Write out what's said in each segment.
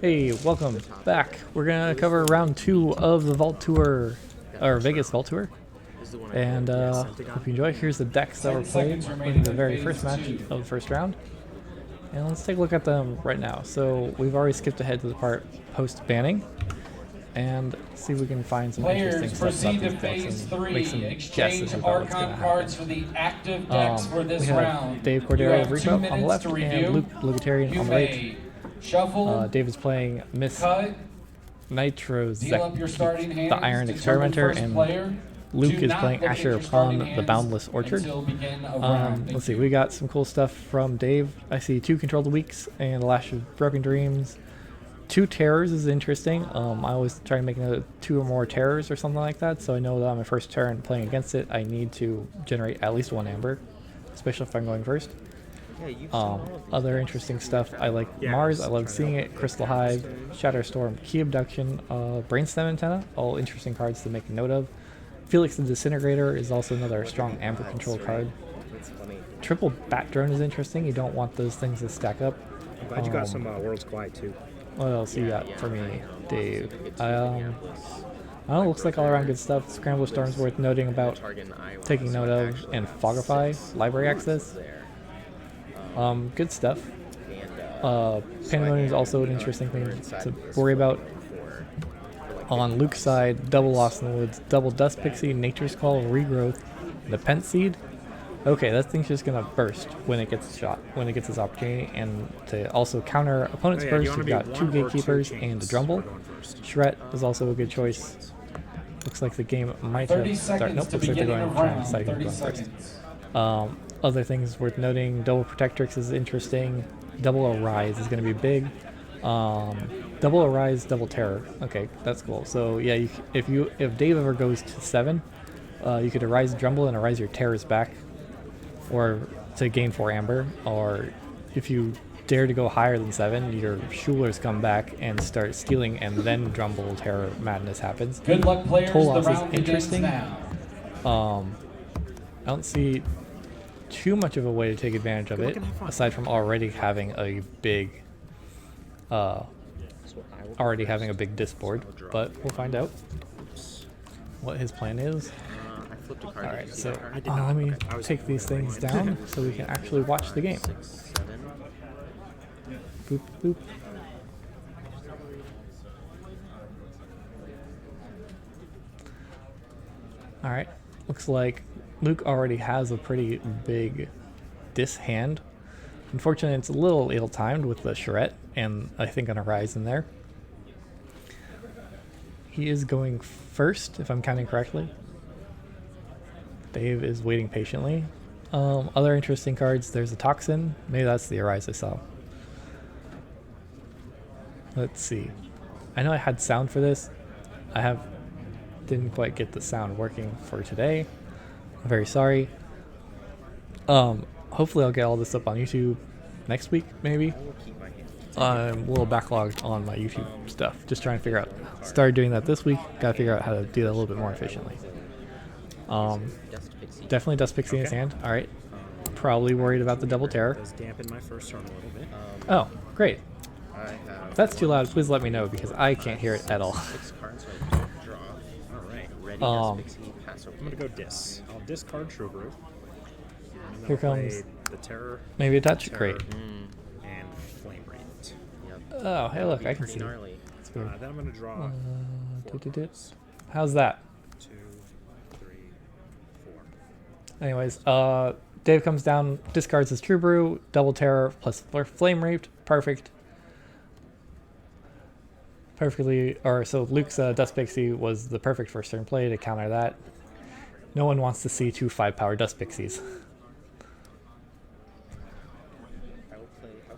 Hey, welcome back. We're gonna cover round 2 of the Vault Tour, or Vegas Vault Tour, and hope you enjoy. Here's the decks that were played in the very first match of the first round, and let's take a look at them right now. So we've already skipped ahead to the part post banning, and see if we can find some interesting stuff about these decks and make some guesses about what's gonna happen. We have Dave Cordeiro of Reapout on the left and Luke LogotarianLuke on the right. Dave is playing Miss Nitrozotheek, the Iron Experimenter, and Luke is playing Asher upon the Boundless Orchard. Let's see, we got some cool stuff from Dave. I see 2 Controlled Weeks and a Lash of Broken Dreams. 2 Terrors is interesting. I always try to make 2 or more Terrors or something like that, so I know that on my first turn playing against it, I need to generate at least 1 Amber, especially if I'm going first. Other interesting stuff, I like Mars, I love seeing it, Crystal Hive, Shatterstorm, Key Abduction, Brainstem Antenna, all interesting cards to make a note of. Felix the Disintegrator is also another strong Amber control card. Triple Bat Drone is interesting, you don't want those things to stack up. I'm glad you got some Worlds Collide too. What else you got for me, Dave? I don't know, looks like all around good stuff. Scrambler Storm's worth noting about, taking note of, and Fogify, library access. Good stuff. Pandemonium is also an interesting thing to worry about. On Luke's side, double Lost in the Woods, double Dust Pixie, Nature's Call, Regrowth, the Pent Seed. Okay, that thing's just gonna burst when it gets shot, when it gets this opportunity, and to also counter opponent's burst, you've got 2 Gatekeepers and a Drumble. Shret is also a good choice. Looks like the game might have started. Nope, looks like they're going to decide who's going first. Other things worth noting, double Protectrix is interesting. Double Arise is going to be big. Double Arise, double Terror. Okay, that's cool. So yeah, if Dave ever goes to 7, you could Arise Drumble and Arise your Terrors back, or to gain 4 Amber. Or if you dare to go higher than 7, your Schulers come back and start stealing, and then Drumble Terror madness happens. Good luck, players. Toll Loss is interesting. I don't see too much of a way to take advantage of it, aside from already having a big disboard, but we'll find out what his plan is. Alright, so let me take these things down so we can actually watch the game. Boop, boop. Alright, looks like Luke already has a pretty big dis hand. Unfortunately, it's a little ill-timed with the Charette and I think an Arise in there. He is going first, if I'm counting correctly. Dave is waiting patiently. Other interesting cards, there's a Toxin. Maybe that's the Arise I saw. Let's see. I know I had sound for this. Didn't quite get the sound working for today. I'm very sorry. Hopefully I'll get all this up on YouTube next week, maybe. I'm a little backlogged on my YouTube stuff. Just trying to figure out. Started doing that this week. Got to figure out how to do that a little bit more efficiently. Definitely Dust Pixie in his hand. All right. Probably worried about the double Terror. Oh, great. If that's too loud, please let me know because I can't hear it at all. I'm gonna go Dis. I'll discard True Brew. Here comes the Terror. Maybe a touch. Great. And Flame Radiant. Oh, hey, look, I can see. That's weird. Then I'm gonna draw. How's that? 2, 3, 4. Anyways, Dave comes down, discards his True Brew, double Terror plus Flame Raped. Perfect. So Luke's Dust Pixie was the perfect first turn play to counter that. No one wants to see 2 5-power Dust Pixies.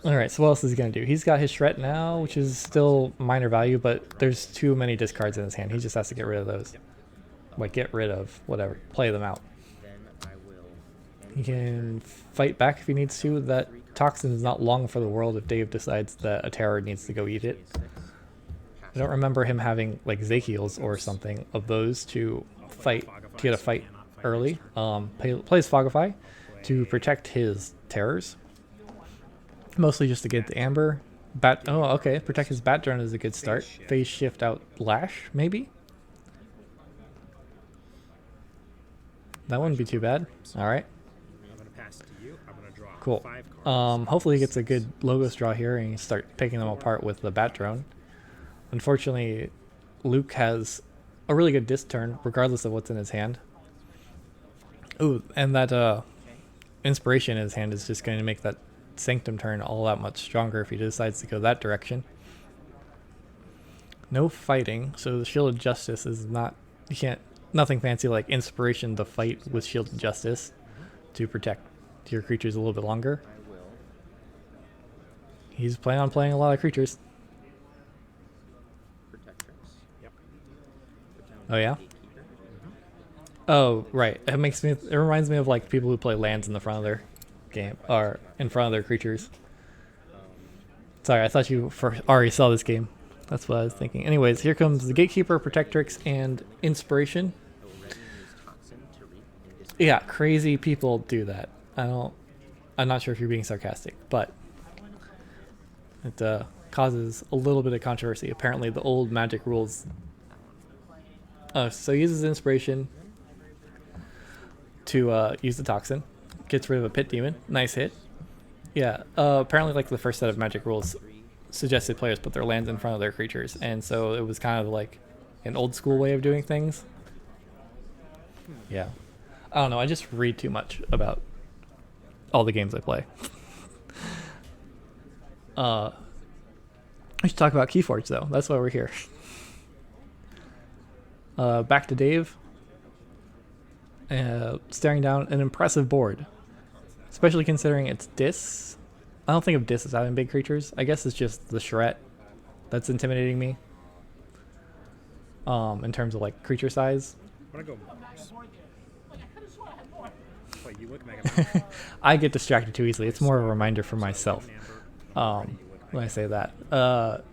Alright, so what else is he going to do? He's got his Shret now, which is still minor value, but there's too many discards in his hand. He just has to get rid of those. Like, get rid of, whatever. Play them out. He can fight back if he needs to. That Toxin is not long for the world if Dave decides that a Terror needs to go eat it. I don't remember him having like Zakiels or something of those to fight, to get a fight early. Plays Fogify to protect his Terrors. Mostly just to get the Amber. Bat. Oh, okay. Protect his bat drone is a good start. Phase shift out Lash, maybe. That wouldn't be too bad. All right. I'm gonna pass it to you. I'm gonna draw Cool. 5 cards. Hopefully he gets a good logos draw here and he can start picking them apart with the bat drone. Unfortunately, Luke has a really good disc turn, regardless of what's in his hand. Ooh, and that inspiration in his hand is just going to make that Sanctum turn all that much stronger if he decides to go that direction. No fighting, so the Shield of Justice is not, you can't, nothing fancy like Inspiration to fight with Shield of Justice to protect your creatures a little bit longer. He's planning on playing a lot of creatures. Yep. Oh yeah? Oh, right. It reminds me of like people who play lands in the front of their game, or in front of their creatures. Sorry, I thought you already saw this game. That's what I was thinking. Anyways, here comes the Gatekeeper, Protectrix, and Inspiration. Yeah, crazy people do that. I'm not sure if you're being sarcastic, but it causes a little bit of controversy. Apparently the old Magic rules. So he uses Inspiration to use the Toxin. Gets rid of a Pit Demon. Nice hit. Yeah, apparently like the first set of Magic rules suggested players put their lands in front of their creatures, and so it was kind of like an old school way of doing things. Yeah. I don't know, I just read too much about all the games I play. We should talk about Keyforge though, that's why we're here. Back to Dave. Staring down an impressive board. Especially considering it's Dis. I don't think of Dis as having big creatures. I guess it's just the Charette that's intimidating me. In terms of like creature size. I'm gonna go Mars. Wait, you look Mega. I get distracted too easily. It's more of a reminder for myself. When I say that.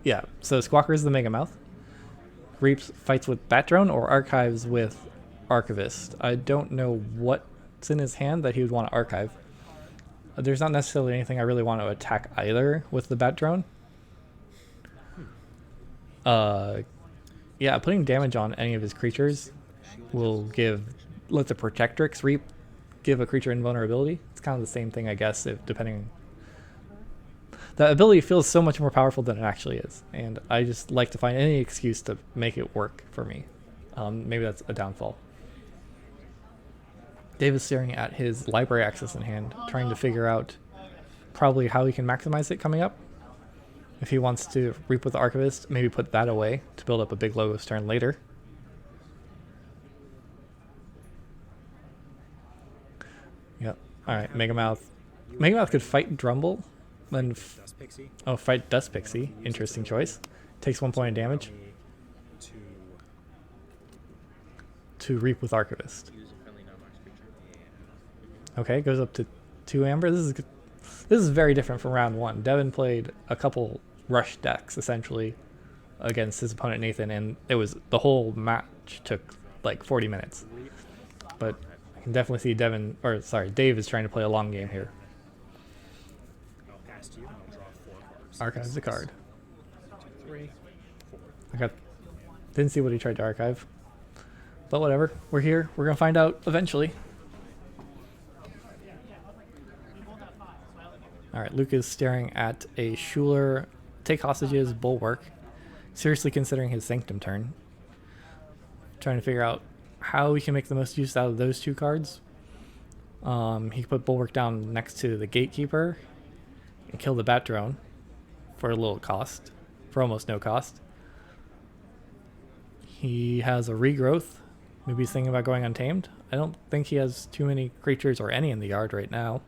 Yeah, so Squawker is the Mega Mouth. Reaps fights with Bat Drone or archives with Archivist. I don't know what's in his hand that he would want to archive. There's not necessarily anything I really want to attack either with the Bat Drone. Yeah, putting damage on any of his creatures will let the Protectrix Reap give a creature invulnerability. It's kind of the same thing, I guess, depending. The ability feels so much more powerful than it actually is, and I just like to find any excuse to make it work for me. Maybe that's a downfall. Dave is staring at his library access in hand, trying to figure out probably how he can maximize it coming up. If he wants to Reap with the Archivist, maybe put that away to build up a big Logos turn later. Yep. Alright, Megamouth. Megamouth could fight Drumble. Then fight Dust Pixie. Interesting choice. Takes 1 point of damage. To Reap with Archivist. Okay, goes up to 2 Amber. This is very different from round 1. Devin played a couple rush decks essentially against his opponent Nathan, and the whole match took like 40 minutes. But I can definitely see Dave is trying to play a long game here. Archives the card. 3, 4. Didn't see what he tried to archive. But whatever, we're here. We're gonna find out eventually. Alright, Luke is staring at a Schuler Take Hostages Bulwark, seriously considering his Sanctum turn. Trying to figure out how we can make the most use out of those 2 cards. He can put Bulwark down next to the Gatekeeper and kill the Bat Drone for a little cost, for almost no cost. He has a Regrowth. Maybe he's thinking about going Untamed. I don't think he has too many creatures or any in the yard right now.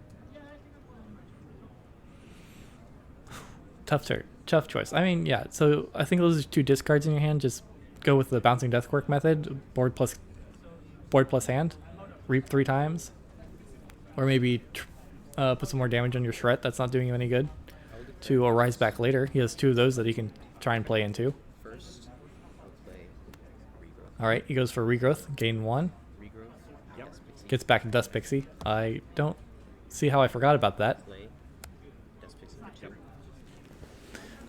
Tough choice. I mean, yeah, so I think those are 2 discards in your hand. Just go with the Bouncing Deathquark method. Board plus hand. Reap 3 times. Or maybe put some more damage on your Shret that's not doing you any good. To Arise Back later. He has 2 of those that he can try and play into. Alright, he goes for Regrowth. Gain 1. Gets back to Dust Pixie. I don't see how I forgot about that.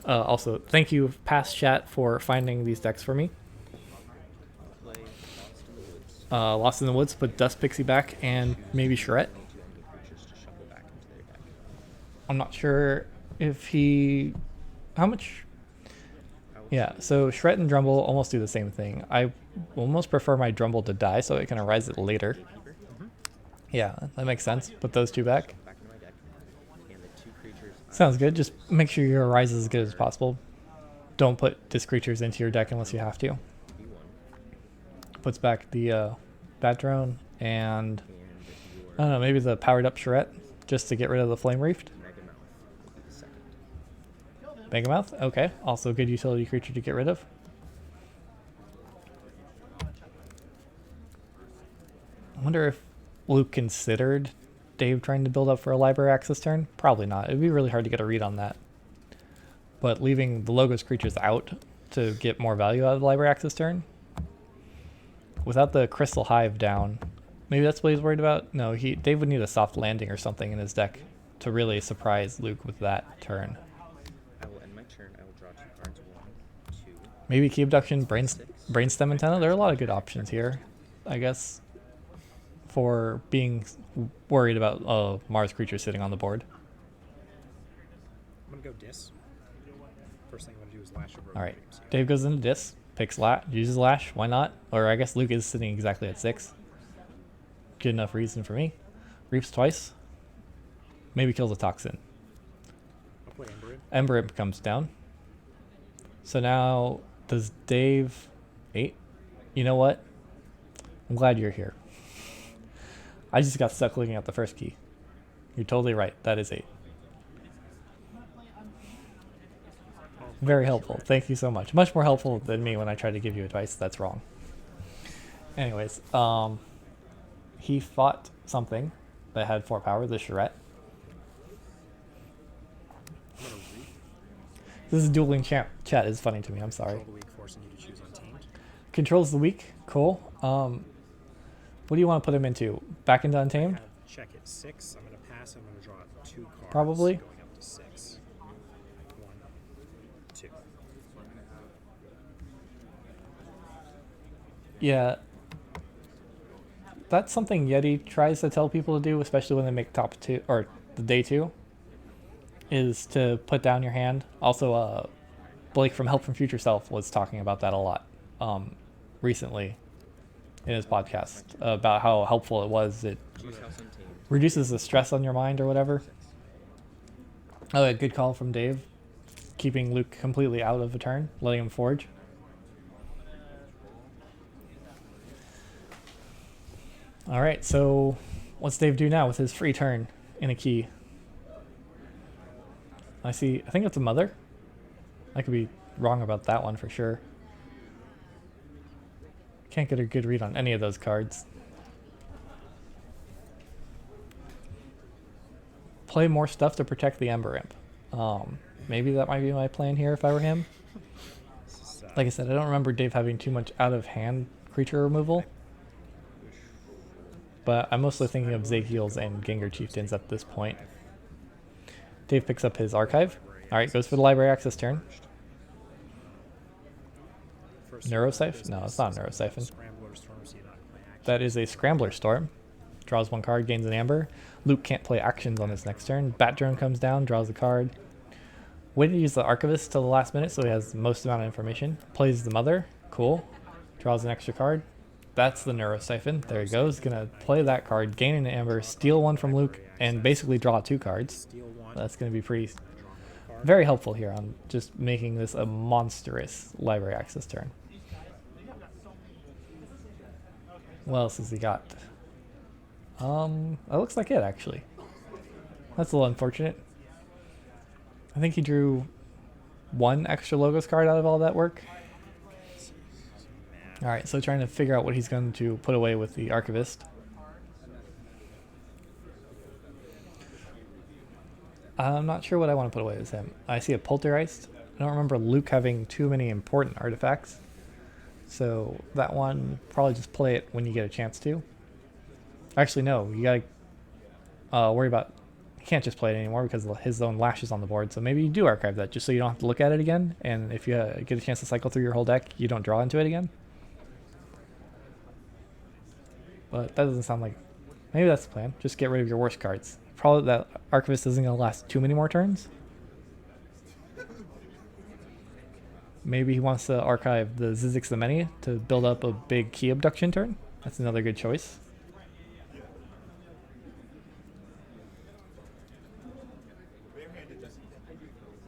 Also, thank you, past chat, for finding these decks for me. Lost in the Woods, put Dust Pixie back and maybe Charette. I'm not sure if he... How much... Yeah, so Shred and Drumble almost do the same thing. I almost prefer my Drumble to die so it can arise it later. Yeah, that makes sense. Put those two back. Sounds good. Just make sure your arise is as good as possible. Don't put disc creatures into your deck unless you have to. Puts back the Bat Drone and I don't know, maybe the powered up Charette just to get rid of the Flame Reefed. Megamouth, okay. Also good utility creature to get rid of. I wonder if Luke considered Dave trying to build up for a library access turn. Probably not. It'd be really hard to get a read on that. But leaving the Logos creatures out to get more value out of the library access turn. Without the Crystal Hive down, maybe that's what he's worried about? No, Dave would need a soft landing or something in his deck to really surprise Luke with that turn. Maybe Key Abduction, Brainstem Antenna. There are a lot of good options here, I guess, for being worried about a Mars creature sitting on the board. I'm going to go Dis. First thing I'm going to do is Lash over. Alright, Dave goes into Dis, picks uses Lash, why not? Or I guess Luke is sitting exactly at 6. Good enough reason for me. Reaps twice. Maybe kills a Toxin. I'll play Ember Imp. Ember Imp comes down. So now... Does Dave 8? You know what? I'm glad you're here. I just got stuck looking at the first key. You're totally right. That is 8. Very helpful. Thank you so much. Much more helpful than me when I try to give you advice. That's wrong. Anyways, he fought something that had 4 power, the Charette. This is dueling chat is funny to me. I'm sorry. Control the weak, forcing you to choose Untamed. Controls the weak. Cool. What do you want to put him into? Back into Untamed? Check it. 6. I'm going to pass. I'm going to draw 2 cards. Probably. Going up to 6. 1, 2. Yeah. That's something Yeti tries to tell people to do, especially when they make top 2 or the day 2. Is to put down your hand. Also, Blake from Help from Future Self was talking about that a lot recently in his podcast about how helpful it was. It reduces the stress on your mind or whatever. Oh, a good call from Dave. Keeping Luke completely out of a turn, letting him forge. All right, so what's Dave do now with his free turn in a key? I think it's a Mother. I could be wrong about that one for sure. Can't get a good read on any of those cards. Play more stuff to protect the Ember Imp. Maybe that might be my plan here if I were him. Like I said, I don't remember Dave having too much out-of-hand creature removal. But I'm mostly thinking of Zakiels and Gengar Chieftains at this point. Dave picks up his Archive. Alright, goes for the Library Access turn. Neurosiphon? No, it's not a Neurosiphon. That is a Scrambler Storm. Draws 1 card, gains an Amber. Luke can't play actions on his next turn. Bat Drone comes down, draws a card. Waited to use the Archivist till the last minute so he has the most amount of information. Plays the Mother. Cool. Draws an extra card. That's the Neurosiphon. There he goes. Gonna play that card, gain an Amber, steal 1 from Luke, and basically draw 2 cards. That's gonna be pretty... very helpful here on just making this a monstrous Library Access turn. What else has he got? That looks like it, actually. That's a little unfortunate. I think he drew 1 extra Logos card out of all that work. Alright, so trying to figure out what he's going to put away with the Archivist. I'm not sure what I want to put away with him. I see a Poltergeist. I don't remember Luke having too many important artifacts. So that one, probably just play it when you get a chance to. Actually, no. You gotta worry about he can't just play it anymore because his own lash is on the board. So maybe you do archive that just so you don't have to look at it again. And if you get a chance to cycle through your whole deck, you don't draw into it again. But that doesn't sound like... Maybe that's the plan. Just get rid of your worst cards. Probably that Archivist isn't going to last too many more turns. Maybe he wants to archive the Zizix the Many to build up a big key abduction turn. That's another good choice.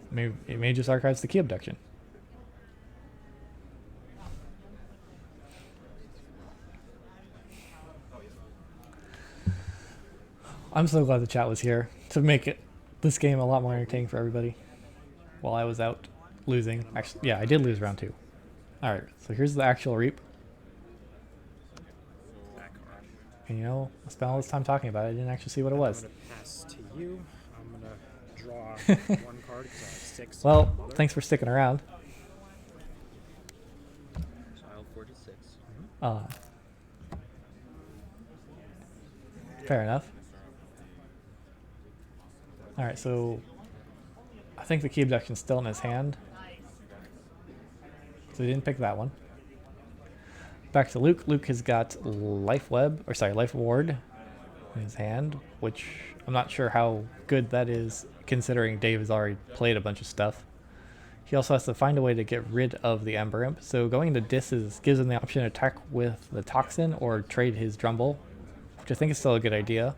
Maybe it may just archives the key abduction. I'm so glad the chat was here to make this game a lot more entertaining for everybody while I was out losing. Actually, yeah, I did lose round 2. Alright, so here's the actual Reap. And you know, I spent all this time talking about it. I didn't actually see what it was. I'm going to pass to you. I'm going to draw 1 card because I have 6. Well, thanks for sticking around. Child 46. Fair enough. Alright, so I think the key abduction's still in his hand. So he didn't pick that one. Back to Luke. Luke has got Life Ward in his hand, which I'm not sure how good that is considering Dave has already played a bunch of stuff. He also has to find a way to get rid of the Ember Imp. So going to Dis gives him the option to attack with the Toxin or trade his Drumble, which I think is still a good idea.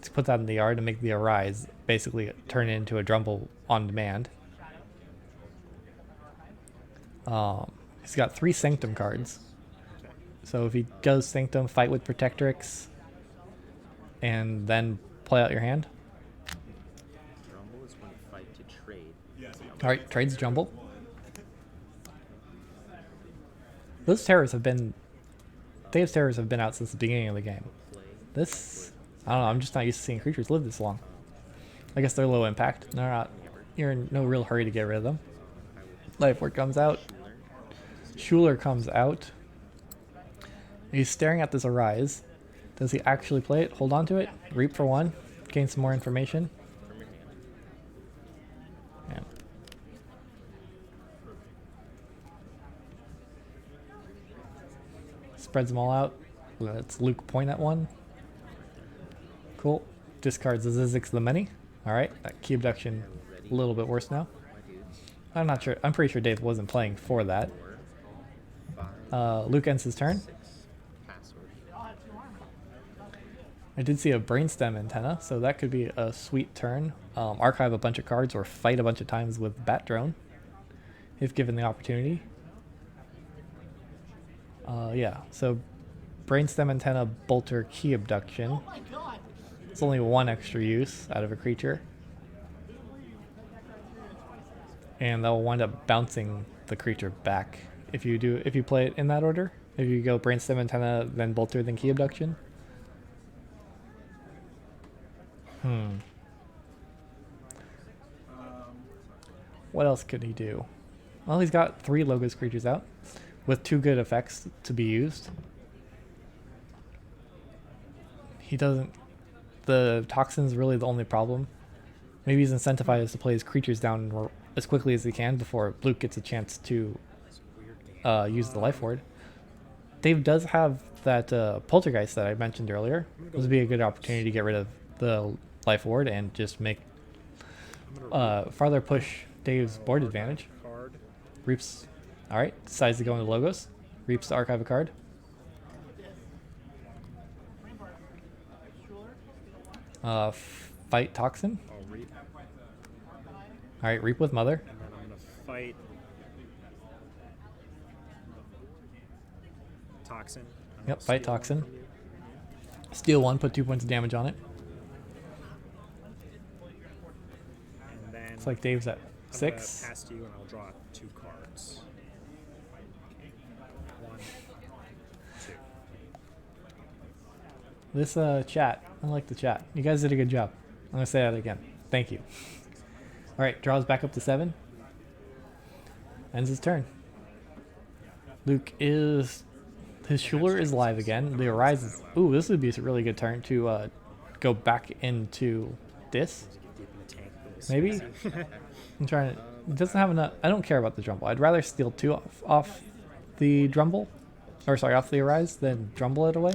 To put that in the yard and make the Arise basically turn it into a Drumble on demand. He's got 3 Sanctum cards. So if he goes Sanctum, fight with Protectrix, and then play out your hand. Drumble is when you fight to trade. Alright, trades Drumble. Those terrors have been... Dave's terrors have been out since the beginning of the game. This... I don't know, I'm just not used to seeing creatures live this long. I guess they're low impact. They're not... You're in no real hurry to get rid of them. Life Ward comes out. Schuler comes out. He's staring at this Arise. Does he actually play it? Hold on to it? Reap for 1? Gain some more information? Yeah. Spreads them all out. Let's Luke point at 1. Cool. Discards the Zizix the Many. Alright, that key abduction a little bit worse now. I'm not sure. I'm pretty sure Dave wasn't playing for that. Luke ends his turn. I did see a Brainstem antenna, so that could be a sweet turn. Archive a bunch of cards or fight a bunch of times with Bat Drone, if given the opportunity. Yeah, so Brainstem antenna, Bolter, key abduction. It's only 1 extra use out of a creature. And that will wind up bouncing the creature back if you play it in that order. If you go Brainstem antenna, then Bolter, then key abduction. What else could he do? Well, he's got 3 Logos creatures out with 2 good effects to be used. He doesn't... The Toxin's really the only problem. Maybe he's incentivized to play his creatures down as quickly as he can before Luke gets a chance to use the Life Ward. Dave does have that Poltergeist that I mentioned earlier. This would be a good opportunity to get rid of the Life Ward and just make farther push Dave's board advantage. Reaps. Alright, decides to go into Logos. Reaps to archive a card. Fight Toxin. Alright, Reap with Mother. And then I'm going to fight Toxin. Yep, fight Toxin. Steal 1, put 2 points of damage on it. And then It's like Dave's at I'm 6. Pass to you and I'll draw 2 cards. 1, 2. This chat, I like the chat. You guys did a good job. I'm gonna say that again. Thank you. All right, draws back up to 7. Ends his turn. Luke is... His Schuler is live again. The Arise is... Ooh, this would be a really good turn to go back into this. Deep in the tank. Maybe? I'm trying to... It doesn't have enough... I don't care about the Drumble. I'd rather steal 2 off the Drumble. Or sorry, off the Arise than Drumble it away.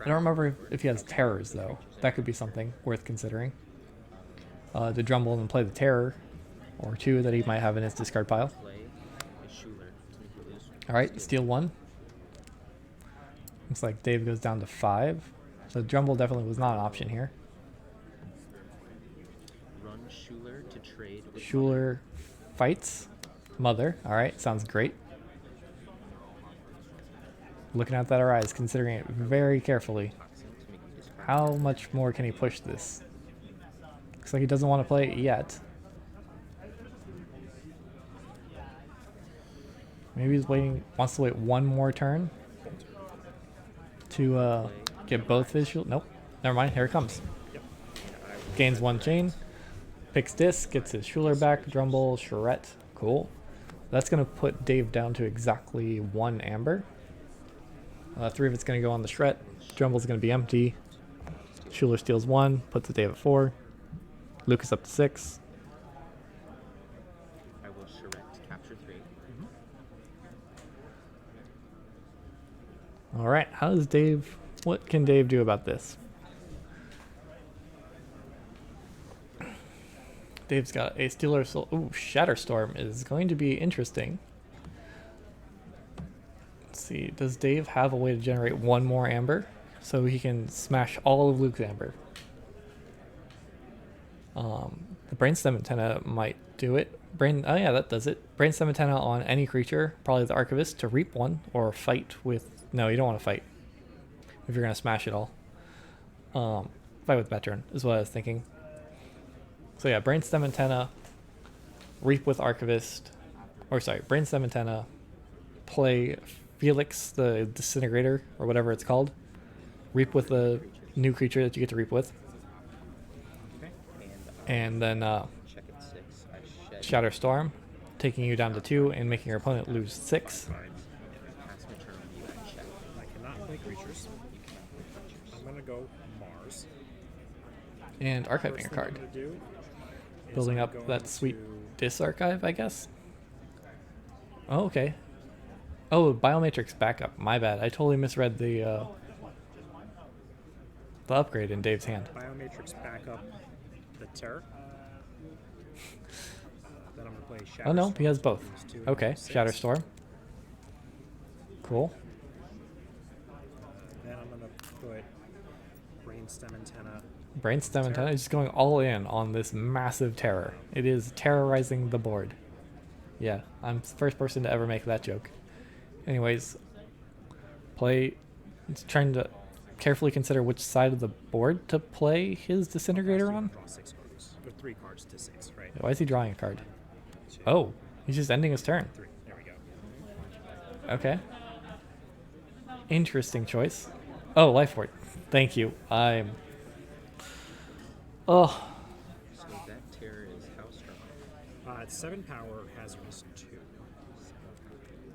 I don't remember if he has Terrors, though. That could be something worth considering. To Drumble and play the Terror. Or 2 that he might have in his discard pile. Alright, steal 1. Looks like Dave goes down to 5. So Drumble definitely was not an option here. Run Schuler to trade with Schuler fights Mother. Alright, sounds great. Looking at that Arise, considering it very carefully. How much more can he push this? Looks like he doesn't want to play it yet. Maybe he's waiting, wants to wait 1 more turn to get both his shield. Nope, never mind. Here it comes. Gains 1 chain, picks disc, gets his Schuler back. Drumble, Charette, cool. That's gonna put Dave down to exactly 1 amber. 3 of it's gonna go on the Shret. Drumble's gonna be empty. Schuler steals 1, puts the Dave at 4. Luke is up to 6. I will Charette capture 3. Alright, how does Dave... What can Dave do about this? Dave's got a Stealer Soul... Ooh, Shatterstorm is going to be interesting. Let's see, does Dave have a way to generate 1 more amber? So he can smash all of Luke's amber. The Brainstem Antenna might do it. Oh yeah, that does it. Brainstem Antenna on any creature, probably the Archivist, to reap 1 or fight with... No, you don't want to fight if you're going to smash it all. Fight with Veteran is what I was thinking. So yeah, Brainstem Antenna, reap with Archivist, or sorry, Brainstem Antenna, play Felix the Disintegrator, or whatever it's called. Reap with the new creature that you get to reap with. And then Check at 6. I shed Shatterstorm, taking you down to 2 and making your opponent lose 6. pass my turn on you at check. I cannot play creatures. I'm gonna go Mars. And archiving a First thing card. I'm gonna do is Building I'm up going that sweet to- Dis archive, I guess. Oh, okay. Oh, Biomatrix backup. My bad. I totally misread the upgrade in Dave's hand. Biomatrix backup the Terror. Then I'm gonna play Shatter. Oh no, he has both. These 2 Okay, 6. Shatterstorm. Cool. Then I'm gonna put Brainstem Antenna. Brainstem Antenna is just going all in on this massive terror. It is terrorizing the board. Yeah, I'm the first person to ever make that joke. Anyways, it's trying to carefully consider which side of the board to play his Disintegrator on. Draw 6 cards. Or 3 cards to 6, right? Why is he drawing a card? Oh, he's just ending his turn. 3. There we go. Okay. Interesting choice. Oh, Life Ward. Thank you. Oh, So that terror is how strong? It's 7 power, hazardous 2.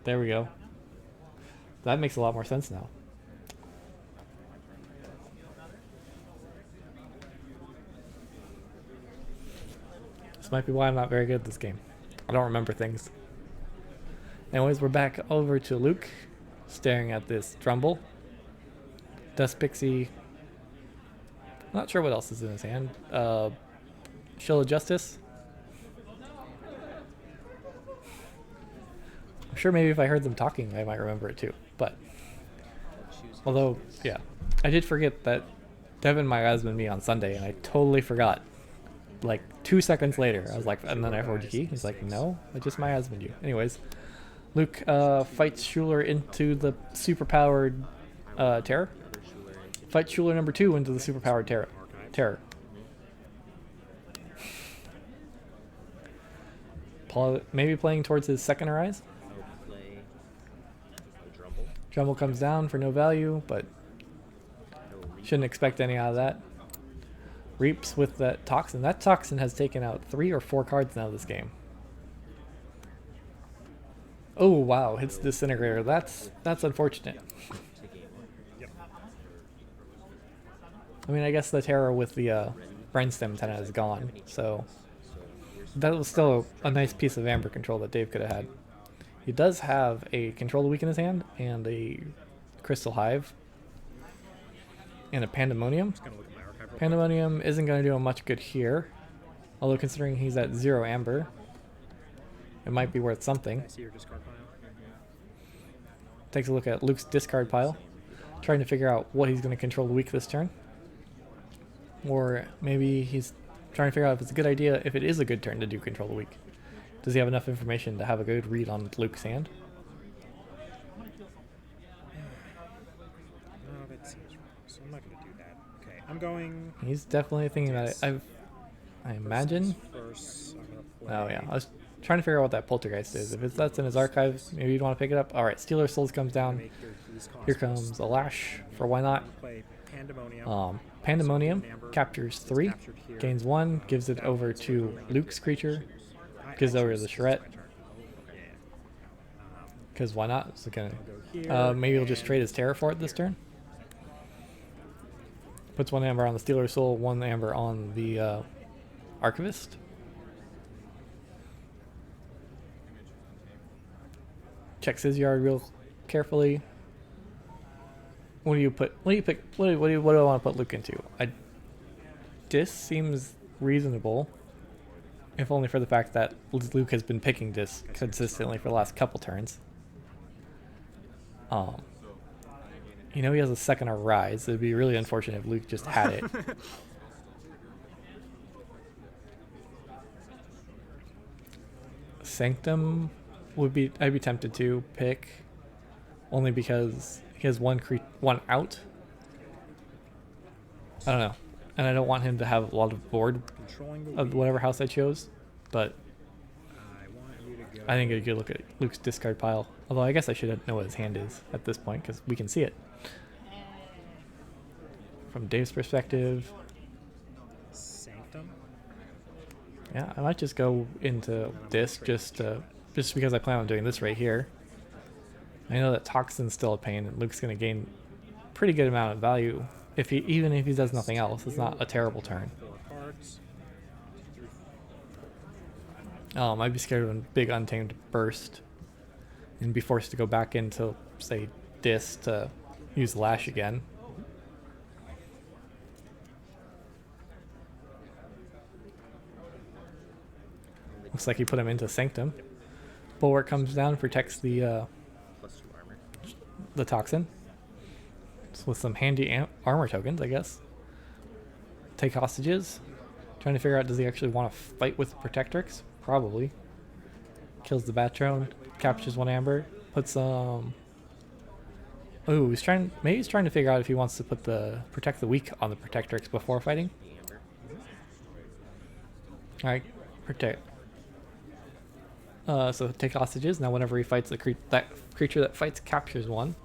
there we go. That makes a lot more sense now. This might be why I'm not very good at this game. I don't remember things. Anyways, we're back over to Luke, staring at this Drumble. Dust Pixie. Not sure what else is in his hand. Shield of Justice. I'm sure maybe if I heard them talking, I might remember it too. But, although, yeah. I did forget that Devin miasmed me on Sunday, and I totally forgot. Like 2 seconds later, I was like, and then I heard key. He's like, no, I just miasmed you. Anyways, Luke fights Schuler into the superpowered terror. Fight Schuler number 2 into the superpowered terror. Maybe playing towards his second Arise. I'll play the Drumble. Drumble comes down for no value, but I will reap. shouldn't expect any out of that. Reaps with that Toxin. That Toxin has taken out 3 or 4 cards now this game. Oh wow, hits Disintegrator. That's unfortunate. To game 1. Yep. I mean, I guess the terror with the brainstem antenna is gone, so that was still a nice piece of amber control that Dave could have had. He does have a control weak in his hand and a crystal hive and a pandemonium. Just gonna look at my archive real quick. Pandemonium isn't going to do him much good here, although considering he's at 0 amber, it might be worth something. I see your discard pile. Takes a look at Luke's discard pile, trying to figure out what he's going to control weak this turn. Or maybe he's trying to figure out if it's a good idea, if it is a good turn to do control the weak. Does he have enough information to have a good read on Luke's hand? No, that seems wrong. So I'm not gonna do that. Okay, I'm going. He's definitely thinking about it. I imagine. First, I'm gonna play. Oh yeah, I was trying to figure out what that poltergeist is. If that's in his archive, maybe you'd want to pick it up. All right, Stealer Souls comes down. Make your keys cost Here first. comes a lash for why not. Play Pandemonium. Pandemonium So Amber captures is 3, captured here. gains 1, gives it over to Luke's creature, gives it over to the charrette. Because why not? So maybe he'll just trade his terror for it this turn. Puts 1 amber on the Stealer Soul, 1 amber on the Archivist. Checks his yard real carefully. What do you pick? What do I want to put Luke into? Dis seems reasonable, if only for the fact that Luke has been picking Dis consistently for the last couple turns. You know he has a second Arise. It'd be really unfortunate if Luke just had it. Sanctum I'd be tempted to pick, only because he has one out. I don't know, and I don't want him to have a lot of board Controlling the of weak. whatever house I chose, but I want you to go. I think a good look at Luke's discard pile. Although I guess I should know what his hand is at this point because we can see it. From Dave's perspective, Sanctum. yeah, I might just go into this just because I plan on doing this right here. I know that Toxin's still a pain, and Luke's going to gain a pretty good amount of value even if he does nothing else. It's not a terrible turn. 4 cards. I'd be scared of a big untamed burst and be forced to go back into, say, Dis to use Lash again. Looks like he put him into Sanctum. Bulwark comes down, protects the +2 armor. the Toxin. With some handy armor tokens, I guess. Take hostages. Trying to figure out, does he actually want to fight with Protectrix? Probably. Kills the Batrone. Captures 1 amber. Puts some... Ooh, maybe he's trying to figure out if he wants to put protect the weak on the Protectrix before fighting. The amber. Alright, protect. So take hostages. Now whenever he fights that creature that fights captures 1.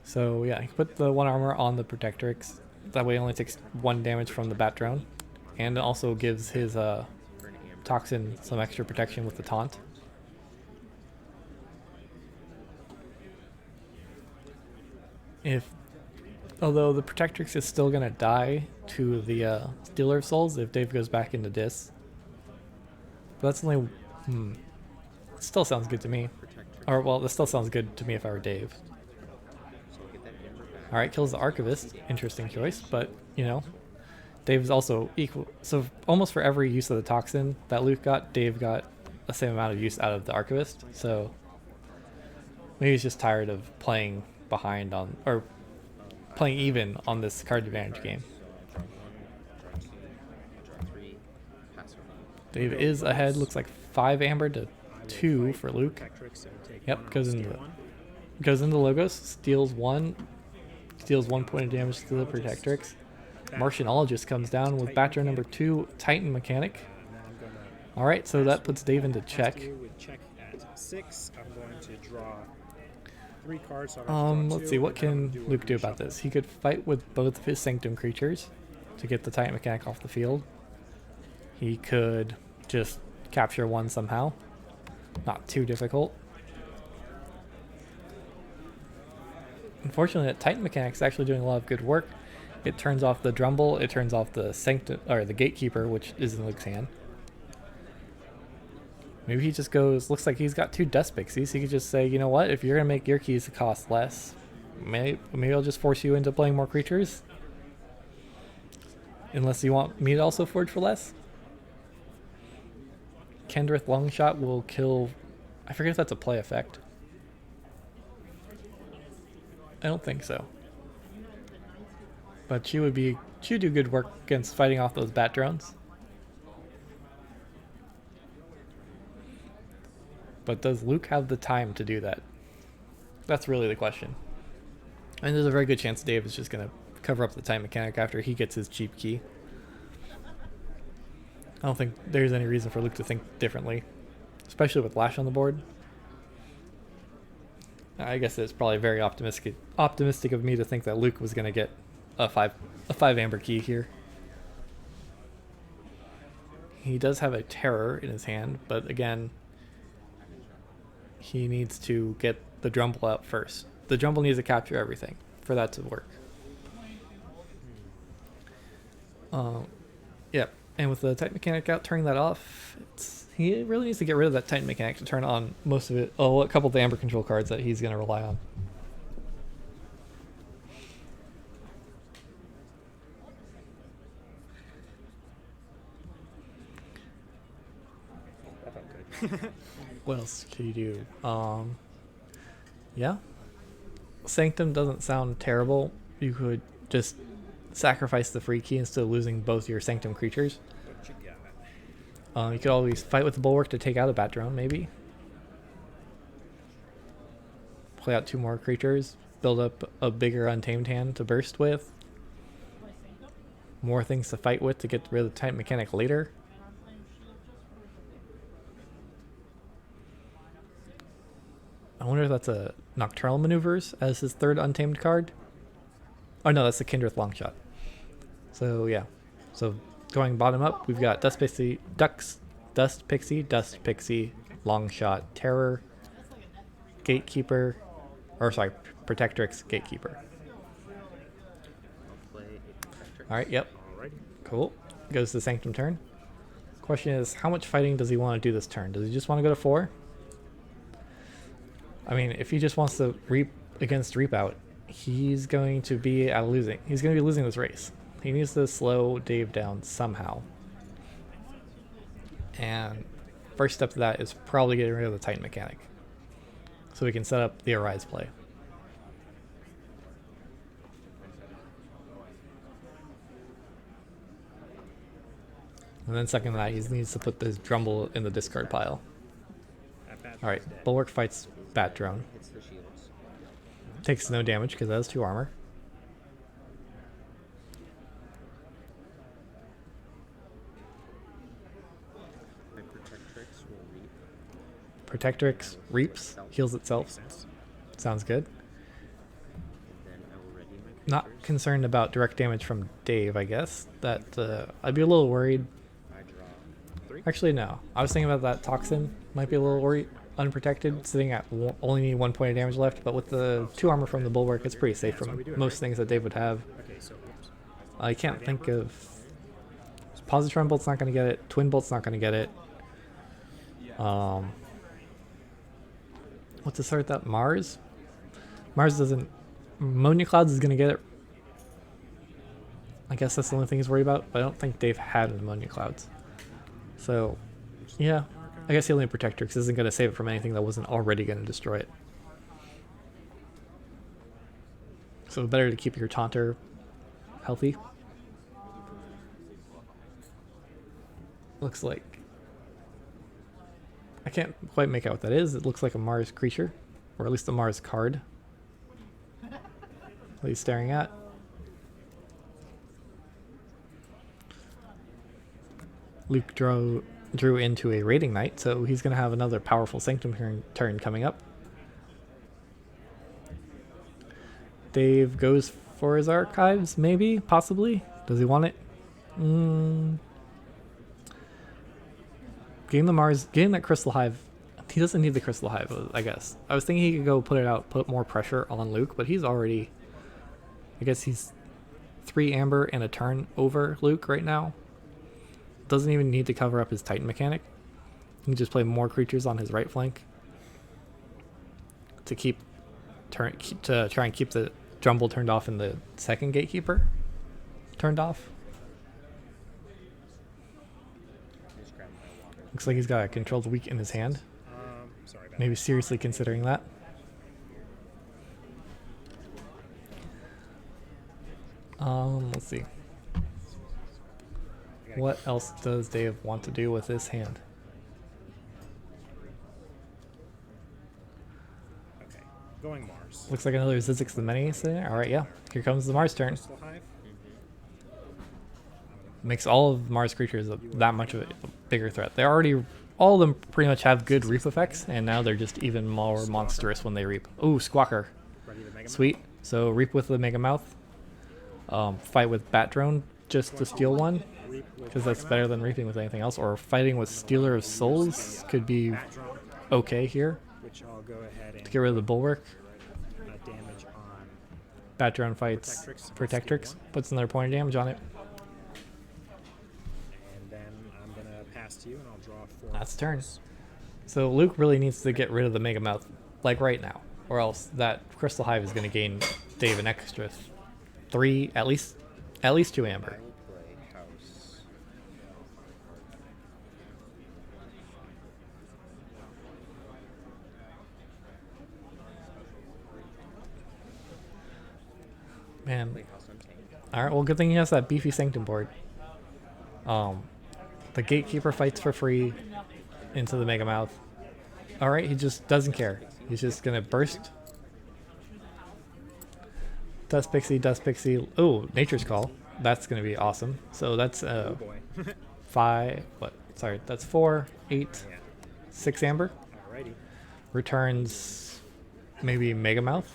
So yeah, he put the 1 armor on the Protectrix. That way he only takes 1 damage from the Bat Drone. And also gives his For an amber. Toxin some extra protection with the taunt. Although the Protectrix is still gonna die to the Stealer of Souls if Dave goes back into Dis. But that's only it still sounds good to me. Protector. Or well, this still sounds good to me if I were Dave. So we'll get that amber back. Alright, kills the Archivist. Interesting choice, but you know, Dave is also equal. So almost for every use of the Toxin that Luke got, Dave got the same amount of use out of the Archivist. So maybe he's just tired of playing behind on, or playing even on this card advantage game. So draw 1, draw 2, draw 3, pass 1. Dave is ahead. Looks like 5 amber to 2 for Luke. Protectrix, and take Yep, 1 goes on into steal 1. Goes into Logos, steals 1 point of damage to the Protectrix. Martianologist comes down with Batcher number 2, Titan Mechanic. And then I'm gonna Alright, so that puts Dave into have to check. do with check at 6. I'm going to draw 3 cards. So I'm gonna draw Let's 2, see, what and then I'm can gonna Luke do a about reshuffle. this? He could fight with both of his Sanctum creatures to get the Titan Mechanic off the field. He could just capture 1 somehow. Not too difficult. Unfortunately, that Titan mechanic is actually doing a lot of good work. It turns off the Drumble, it turns off the Sanctum, or the Gatekeeper, which is in Luke's hand. Maybe he just goes, looks like he's got 2 Dust Pixies. He could just say, you know what, if you're going to make your keys cost less, maybe I'll just force you into playing more creatures. Unless you want me to also forge for less. Kendrith Longshot will kill, I forget if that's a play effect. I don't think so. But she'd do good work against fighting off those bat drones. But does Luke have the time to do that? That's really the question. And there's a very good chance Dave is just going to cover up the time mechanic after he gets his cheap key. I don't think there's any reason for Luke to think differently, especially with Lash on the board. I guess it's probably very optimistic of me to think that Luke was going to get a 5 amber key here. He does have a Terror in his hand, but again, he needs to get the Drumble out first. The Drumble needs to capture everything for that to work. Yep, and with the Titan mechanic out, turning that off, he really needs to get rid of that Titan mechanic to turn on most of it. Oh, a couple of the Amber control cards that he's going to rely on. That felt good. What else can you do? Yeah. Sanctum doesn't sound terrible. You could just sacrifice the free key instead of losing both your Sanctum creatures. What you got? You could always fight with the Bulwark to take out a Bat Drone, maybe. Play out 2 more creatures. Build up a bigger Untamed hand to burst with. More things to fight with to get rid of the Titan mechanic later. I wonder if that's a Nocturnal Maneuvers as his 3rd Untamed card. Oh no, that's the Kendrith Longshot. So yeah. So going bottom up, we've got Dust Pixie, Dust Pixie, Longshot, Terror, Gatekeeper, or sorry, Protectrix, Gatekeeper. Alright, yep. Alrighty. Cool. Goes to the Sanctum turn. Question is, how much fighting does he want to do this turn? Does he just want to go to 4? I mean, if he just wants to reap against Reapout, he's going to be losing. He's going to be losing this race. He needs to slow Dave down somehow. And first step to that is probably getting rid of the Titan mechanic, so we can set up the Arise play. And then second to that, he needs to put this Drumble in the discard pile. Alright, Bulwark fights Bat Drone. Hits the shields. Takes no damage because it has 2 armor. My Protectrix will reap. Protectrix reaps, heals itself. Sounds good. And then I will ready my Not creatures. concerned about direct damage from Dave, I guess. That I'd be a little worried. I draw 3. Actually, no. I was thinking about that Toxin. Might be a little worried. Unprotected, sitting at only need 1 point of damage left, but with the 2 armor from the Bulwark, it's pretty safe from most things that Dave would have. Okay, so oops. I can't think of... Positron Bolt's not going to get it. Twin Bolt's not going to get it. What's to start that? Mars? Mars doesn't... Ammonia Clouds is going to get it. I guess that's the only thing he's worried about, but I don't think Dave had Ammonia Clouds. So, yeah. I guess the only Protectrix isn't going to save it from anything that wasn't already going to destroy it. So better to keep your Taunter healthy. Looks like... I can't quite make out what that is. It looks like a Mars creature, or at least a Mars card. What he's staring at. Luke drew into a Raiding Knight, so he's going to have another powerful Sanctum turn coming up. Dave goes for his Archives, maybe, possibly. Does he want it? Getting that Crystal Hive, He doesn't need the Crystal Hive, I guess. I was thinking he could go put more pressure on Luke, but he's already... I guess he's 3 Amber and a turn over Luke right now. Doesn't even need to cover up his Titan mechanic. He can just play more creatures on his right flank to try and keep the Drumble turned off and the second Gatekeeper turned off. Looks like he's got a controlled weak in his hand. Sorry about Maybe seriously considering that. Let's see. What else does Dave want to do with this hand? Okay, going Mars. Looks like another Zizix the Many is there. Alright, yeah. Here comes the Mars turn. Crystal Hive. Makes all of Mars creatures that much of a bigger threat. They already, all of them pretty much have good reap effects, and now they're just even more monstrous when they reap. Ooh, Squawker. Ready to Mega Sweet. So reap with the Mega Mouth. Fight with Bat Drone just to steal one, because that's better than reaping with anything else. Or fighting with Stealer of Souls could be okay here which I'll go ahead and to get rid of the Bulwark. damage on. Bat Drone fights Protectrix, puts another point of damage on it. And then I'm gonna pass to you, and I'll draw 4. That's turn. So Luke really needs to get rid of the Mega Mouth, like right now, or else that Crystal Hive is going to gain Dave an extra 3, at least 2 Amber. I will play house. Man. Play house on tank. Alright, well, good thing he has that beefy Sanctum board. The Gatekeeper fights for free into the Mega Mouth. Alright, he just doesn't care. He's just gonna burst. Dust Pixie. Oh, Nature's Call. That's gonna be awesome. So that's Oh boy. 5. What? Sorry, that's 4, 8, Yeah. 6 Amber. Alrighty. Returns maybe Mega Mouth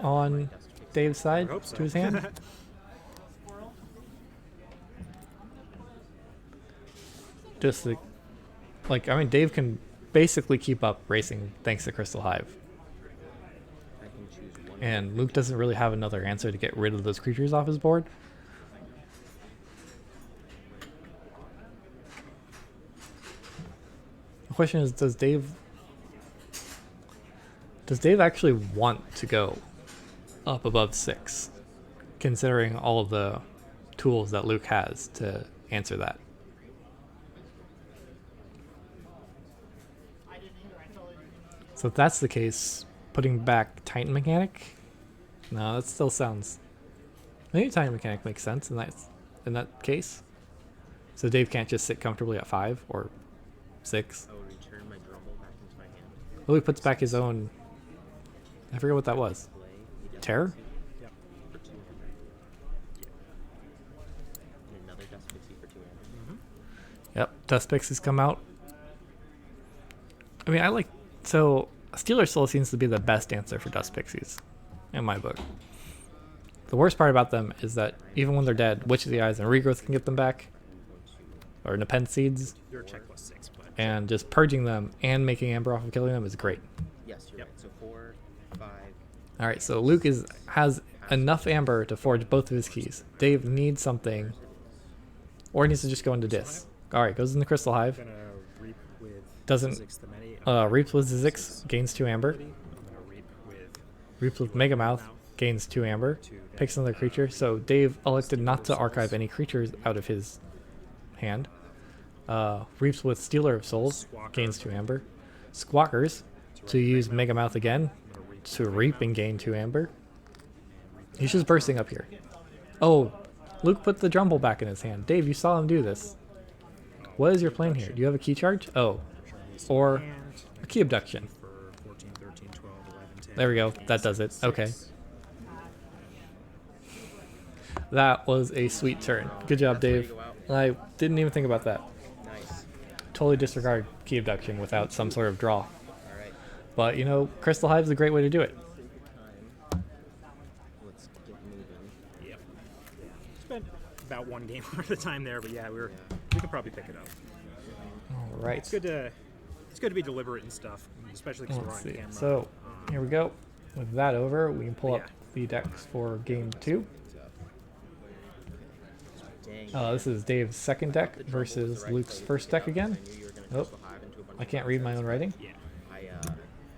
on Dave's side hope so. to his hand. Just like, I mean, Dave can basically keep up racing thanks to Crystal Hive. I can choose one. And Luke doesn't really have another answer to get rid of those creatures off his board. The question is, does Dave actually want to go up above 6, considering all of the tools that Luke has to answer that? So if that's the case, putting back Titan Mechanic? No, that still sounds... Maybe Titan Mechanic makes sense in that case. So Dave can't just sit comfortably at 5 or 6. I will return my Drumble back into my hand. Well, he puts back his own... I forget what that was. Play a Dust Terror? Pixie for 2 Amber. Yeah. And another Dust Pixie for 2 Amber. Yep, Dust Pixies come out. I mean, I like... So, Stealer Soul seems to be the best answer for Dust Pixies, in my book. The worst part about them is that even when they're dead, Witch of the Eyes and Regrowth can get them back. Or Nepenthe Seeds. Your check was 6, but And just purging them and making Amber off of killing them is great. Yes, you're Yep. right. So 4, 5. Alright, so Luke has enough Amber to forge both of his keys. Dave needs something. Or he needs to just go into Dis. Alright, goes in the Crystal Hive. I'm gonna reap with Doesn't- Zizix the Many. Reaps with Zizix, gains 2 Amber. I'm gonna reap with Reaps with Mega Mouth, gains 2 Amber. Picks another creature. So Dave elected not to archive any creatures out of his hand. Reaps with Stealer of Souls, gains 2 Amber. Squawkers to use Mega Mouth again to reap and gain 2 Amber. He's just bursting up here. Oh, Luke put the Drumble back in his hand. Dave, you saw him do this. What is your plan here? Do you have a key charge? Oh, or a key abduction. For 14, 13, 12, 11, 10, There we go. and That does it. 6. Okay. That was a sweet turn. Good job, That's where you Dave. go out. I didn't even think about that. Nice. Totally disregard key abduction without some sort of draw. All right. But, you know, Crystal Hive is a great way to do it. Time. Let's get moving. Yep. Spent about 1 game worth of time there, but yeah, we could probably pick it up. All right. It's good to be deliberate and stuff, especially because we're Let's on see. camera. So here we go. With that over, we can pull Yeah. up the decks for game 2. Dang. This is Dave's second deck The jumble was the versus right Luke's play to first pick it deck up, 'cause again. I knew you were gonna Nope. go hive into a bunch I of can't read my nonsense, own but writing. Yeah.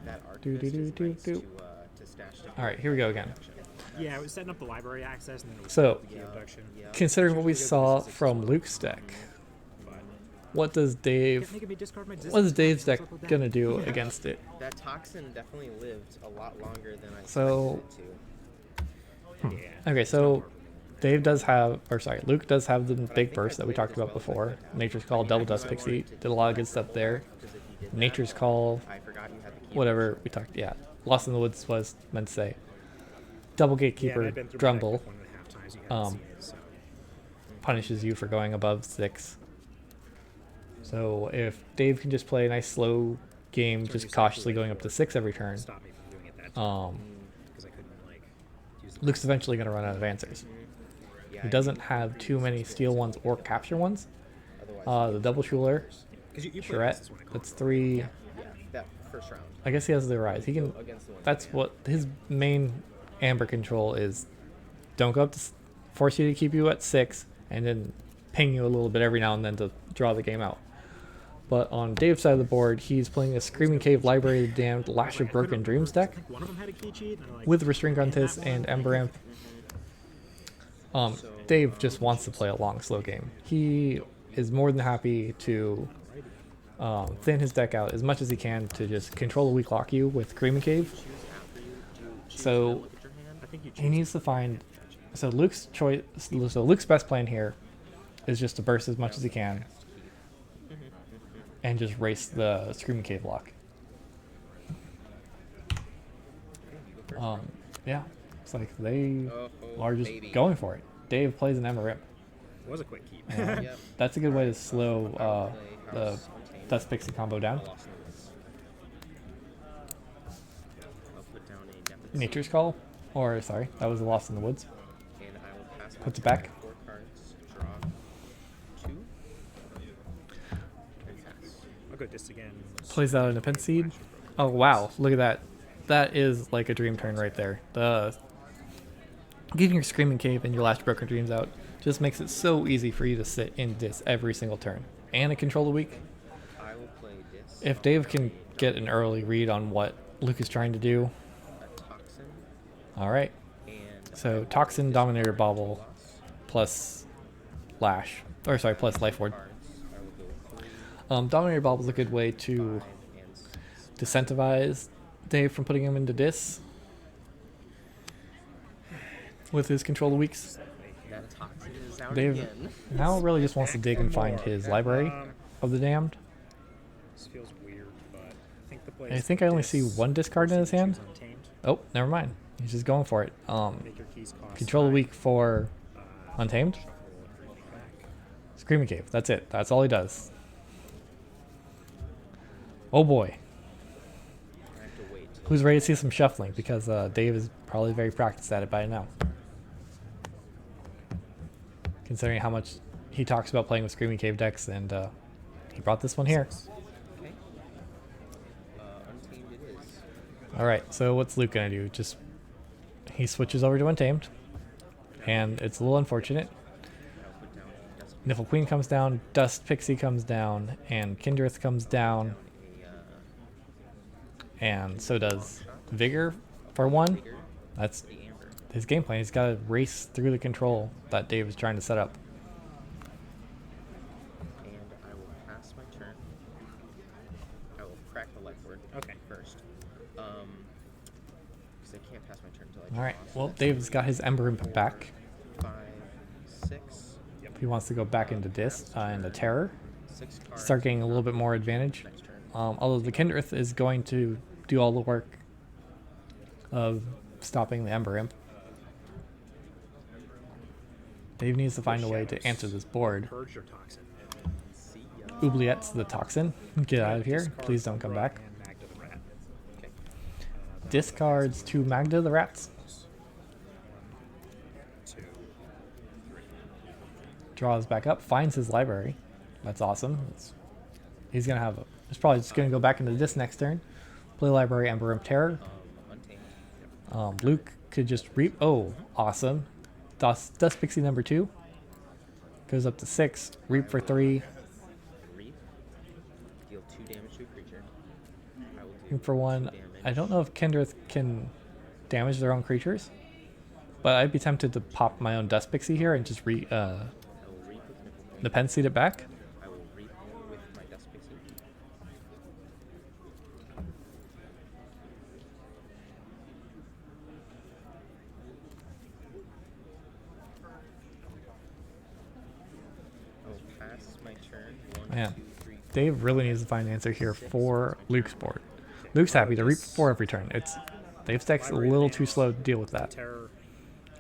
That Do, archivist do, is do, nice do. to stash stuff All right, away here we go for again. protection. Yeah, I was setting up the library access and then it was So, the key abduction. Considering what we Usually saw good versus from explode. Luke's deck, But what does Dave? making me discard my What is distance. Dave's deck What's up with that? gonna do against it? That toxin definitely lived a lot longer than I So- expected it to. Yeah. Okay, so Dave does have, or sorry, Luke does have the big burst that we talked about before. Nature's Call, Double Dust Pixie, did a lot of good stuff there. Because if he did that, Nature's Call, I forgot you had the key whatever we talked, yeah. Lost in the Woods was meant to say. Double Yeah, Gatekeeper, and I've been through my deck Grumble, like 1.5 times. You haven't um, seen it, so. punishes you for going above 6. So if Dave can just play a nice slow game, just cautiously going up to 6 every turn, Stop me from doing it that time um, because I couldn't like use the Luke's eventually going to run out of answers. Yeah, He doesn't have too many steal ones or capture ones. otherwise The double Schuler, because you play Charette, this one I call that's it. 3. yeah, that first round. I guess he has the rise. He can. Against the one That's what his main amber control is. Don't go up to force you to keep you at 6, and then ping you a little bit every now and then to draw the game out. But on Dave's side of the board, he's playing a Screaming Cave, Library of the Damned, Lash of Broken Dreams I deck think one of them had a key cheat. And I'm like, with Restraint in that Contest one, and I Ember think Amp. Dave just wants to play a long, slow game. He is more than happy to thin his deck out as much as he can to just control a weak lock you with Screaming Cave. choose after you choose So to look at your hand. I think you he choose needs to find. So Luke's choice. So Luke's best plan here is just to burst as much as he can and just race the Screaming Cave lock. Yeah, it's like they are just going for it. Dave plays an Ember Imp. It was a quick keep. Yep. That's a good way to slow the Dust Pixie combo down. I'll put down a Nepotism, Nature's Call, or sorry, that was the Lost in the Woods. and I will pass my Puts it turn, back. 4 cards, draw 2, and pass. I'll go this again. Plays out an Append Seed. Oh wow, look at that. That is like a dream turn right there. The getting your Screaming Cave and your Last Broken Dreams out just makes it so easy for you to sit in this every single turn. And a control a week. I will play this. If Dave can get an early read on what Luke is trying to do, A Toxin, alright. and So Toxin, Dominator, Bobble, loss. plus Lash. Or sorry, plus Life Ward. Cards, I will go 3, Dominator Bobble is a good way to 5, and 6. disincentivize Dave from putting him into dis with his control of weeks. That Toxin is out Dave again. now really just wants to dig and find his library of the damned. This feels weird, but I think the play. I is think I only see this, one discard in his choose hand. Untamed, Oh, never mind. He's just going for it. make your keys cost Control a 5, week for Untamed. shuffle everything back. Screaming Cave. That's it. That's all he does. Oh boy. I have to wait. Who's ready to see some shuffling? Because Dave is probably very practiced at it by now. Considering how much he talks about playing with Screaming Cave decks, and he brought this one here. Okay. Untamed it is. Alright, so what's Luke gonna do? Just he switches over to Untamed. And it's a little unfortunate. I'll put down a Dust Niffle Queen comes down, Dust Pixie comes down, and Kindreth comes down, a and so does Vigor for 1. Vigor, That's the Amber. his game plan. He's got to race through the control that Dave is trying to set up. And I will pass my turn. I will crack the life word Okay. first. Because I can't pass my turn until I draw. Alright, so well, that's Dave's got his Ember Imp 4, back. 5, 6. He wants to go back into into Terror, 6 cards. start getting a little bit more advantage. Next turn. Although the Kindreth is going to do all the work of stopping the Ember Imp. Dave needs to find a way to answer this board. Purge your toxin. See ya. Oubliette's the Toxin. Get out of here. Discard Please don't come Umbra back. and Magda the Rat. Okay. Discards to Magda the Rats. 2, 3. Draws back up. Finds his library. That's awesome. He's going to have a... He's probably just going to go back into this next turn. Play library Ember Imp Terror. Untamed. Luke could just reap. Oh, awesome. Dust Pixie number 2 goes up to 6. Reap for 3. Reap. Deal 2 damage to a creature. I will do Reap for 1. 2 damage. I don't know if Kendrith can damage their own creatures, but I'd be tempted to pop my own Dust Pixie here and just I will reap with Nipple Point. Nepenthe it back. I will reap with my Dust Pixie. I will pass my turn. 1, Man, 2, 3, 4. Dave really needs to find an answer here for Luke's board. Luke's happy to reap 4 every turn. It's Dave's deck's a little too slow to deal with that. Terror.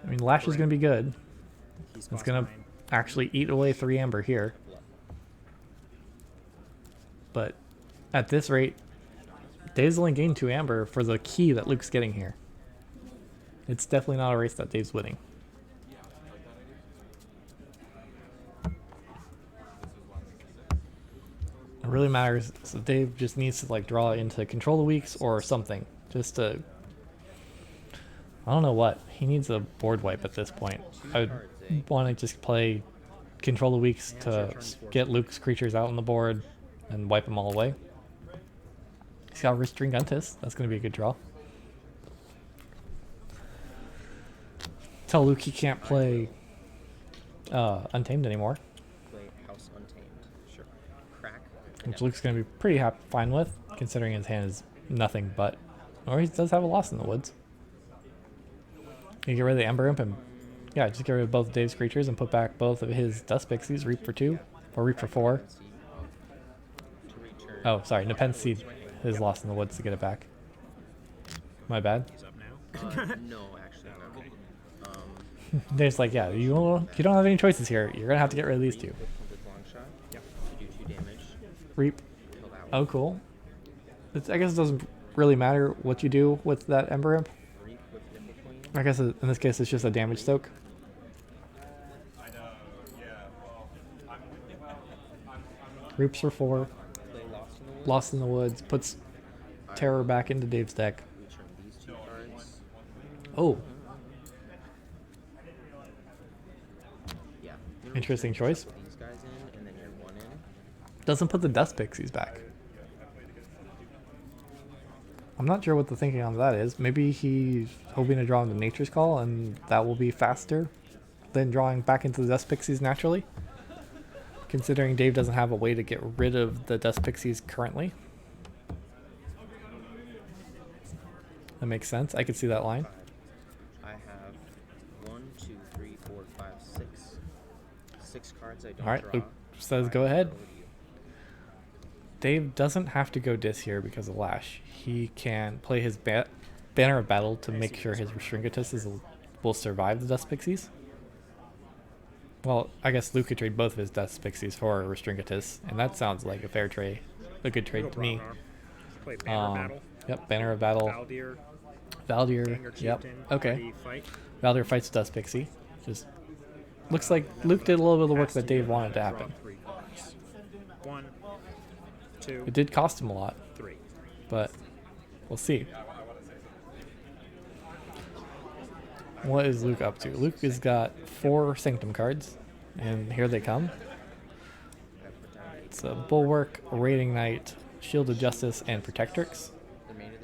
I mean, Lash is going to be good. He's It's going to actually eat away 3 Ember here. But at this rate, Dave's only gained 2 Amber for the key that Luke's getting here. It's definitely not a race that Dave's winning. It really matters. So Dave just needs to like draw into control the weeks or something. Just to, I don't know what. He needs a board wipe at this point. I would want to just play control the weeks to get Luke's creatures out on the board and wipe them all away. He's got Restringuntus. That's going to be a good draw. Tell Luke he can't play Untamed anymore, Play House Untamed. Sure. Crack. which Luke's going to be pretty fine with, considering his hand is nothing but, or he does have a Lost in the Woods. You get rid of the Ember Imp and, yeah, just get rid of both Dave's creatures and put back both of his Dust Pixies, Reap for 2, or Reap for 4. Oh, sorry, Nepenthe is Lost in the Woods to get it back. My bad. He's up now. No, actually, no. Dave's like, yeah, you don't have any choices here. You're going to have to get rid of these 2. With Long Shot. Yep. To do 2 damage. Reap. Kill that one. Oh, cool. I guess it doesn't really matter what you do with that Ember Imp. Reap with Nipple Point. I guess in this case it's just a damage stoke. Reaps for 4. Play Lost in the Woods. Lost in the Woods. Puts Terror back into Dave's deck. Return these 2 cards. Oh, Yeah. Interesting choice. Shuffle these guys in, and then you're 1 in. doesn't put the Dust Pixies back. I'm not sure what the thinking on that is. Maybe he's hoping to draw into Nature's Call and that will be faster than drawing back into the Dust Pixies naturally. Considering Dave doesn't have a way to get rid of the Dust Pixies currently. That makes sense. I could see that line. I have 1, 2, 3, 4, 5, 6. 6 cards I don't Alright, draw. Luke says go ahead. Dave doesn't have to go Dis here because of Lash. He can play his Banner of Battle to make sure his Restringutus will survive the Dust Pixies. Well, I guess Luke could trade both of his Dust Pixies for Restringutus, and that sounds like a fair trade. A good trade to me. Play Banner Battle. Yep, Banner of Battle. Valdir. Valdir. Ganger Yep. Chieftain. Okay. Ready, fight. Valdir fights Dust Pixie. Just looks like Luke did a little bit of the work that Dave wanted to Draw happen. 3 cards. 1, 2, It did cost him a lot, 3. but we'll see. What is Luke up to? Luke has got 4 Sanctum cards, and here they come. It's a Bulwark, Raiding Knight, Shield of Justice, and Protectrix.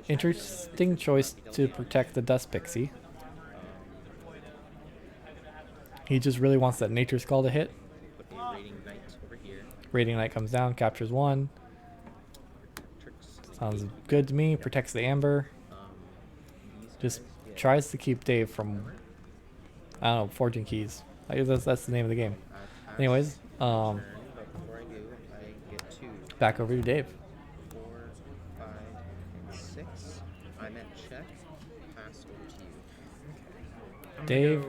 Interesting choice to protect the Dust Pixie. He just really wants that Nature's Call to hit. Put a Raiding Knight over here. Raiding Knight comes down, captures 1. Sounds good to me. Protects the Amber. Just tries to keep Dave from, I don't know, forging keys. I guess that's the name of the game. Anyways, Turn, but before I do, I get 2, back over to Dave. 4, 5, and 6. I'm at check. Pass over to you. I'm gonna Dave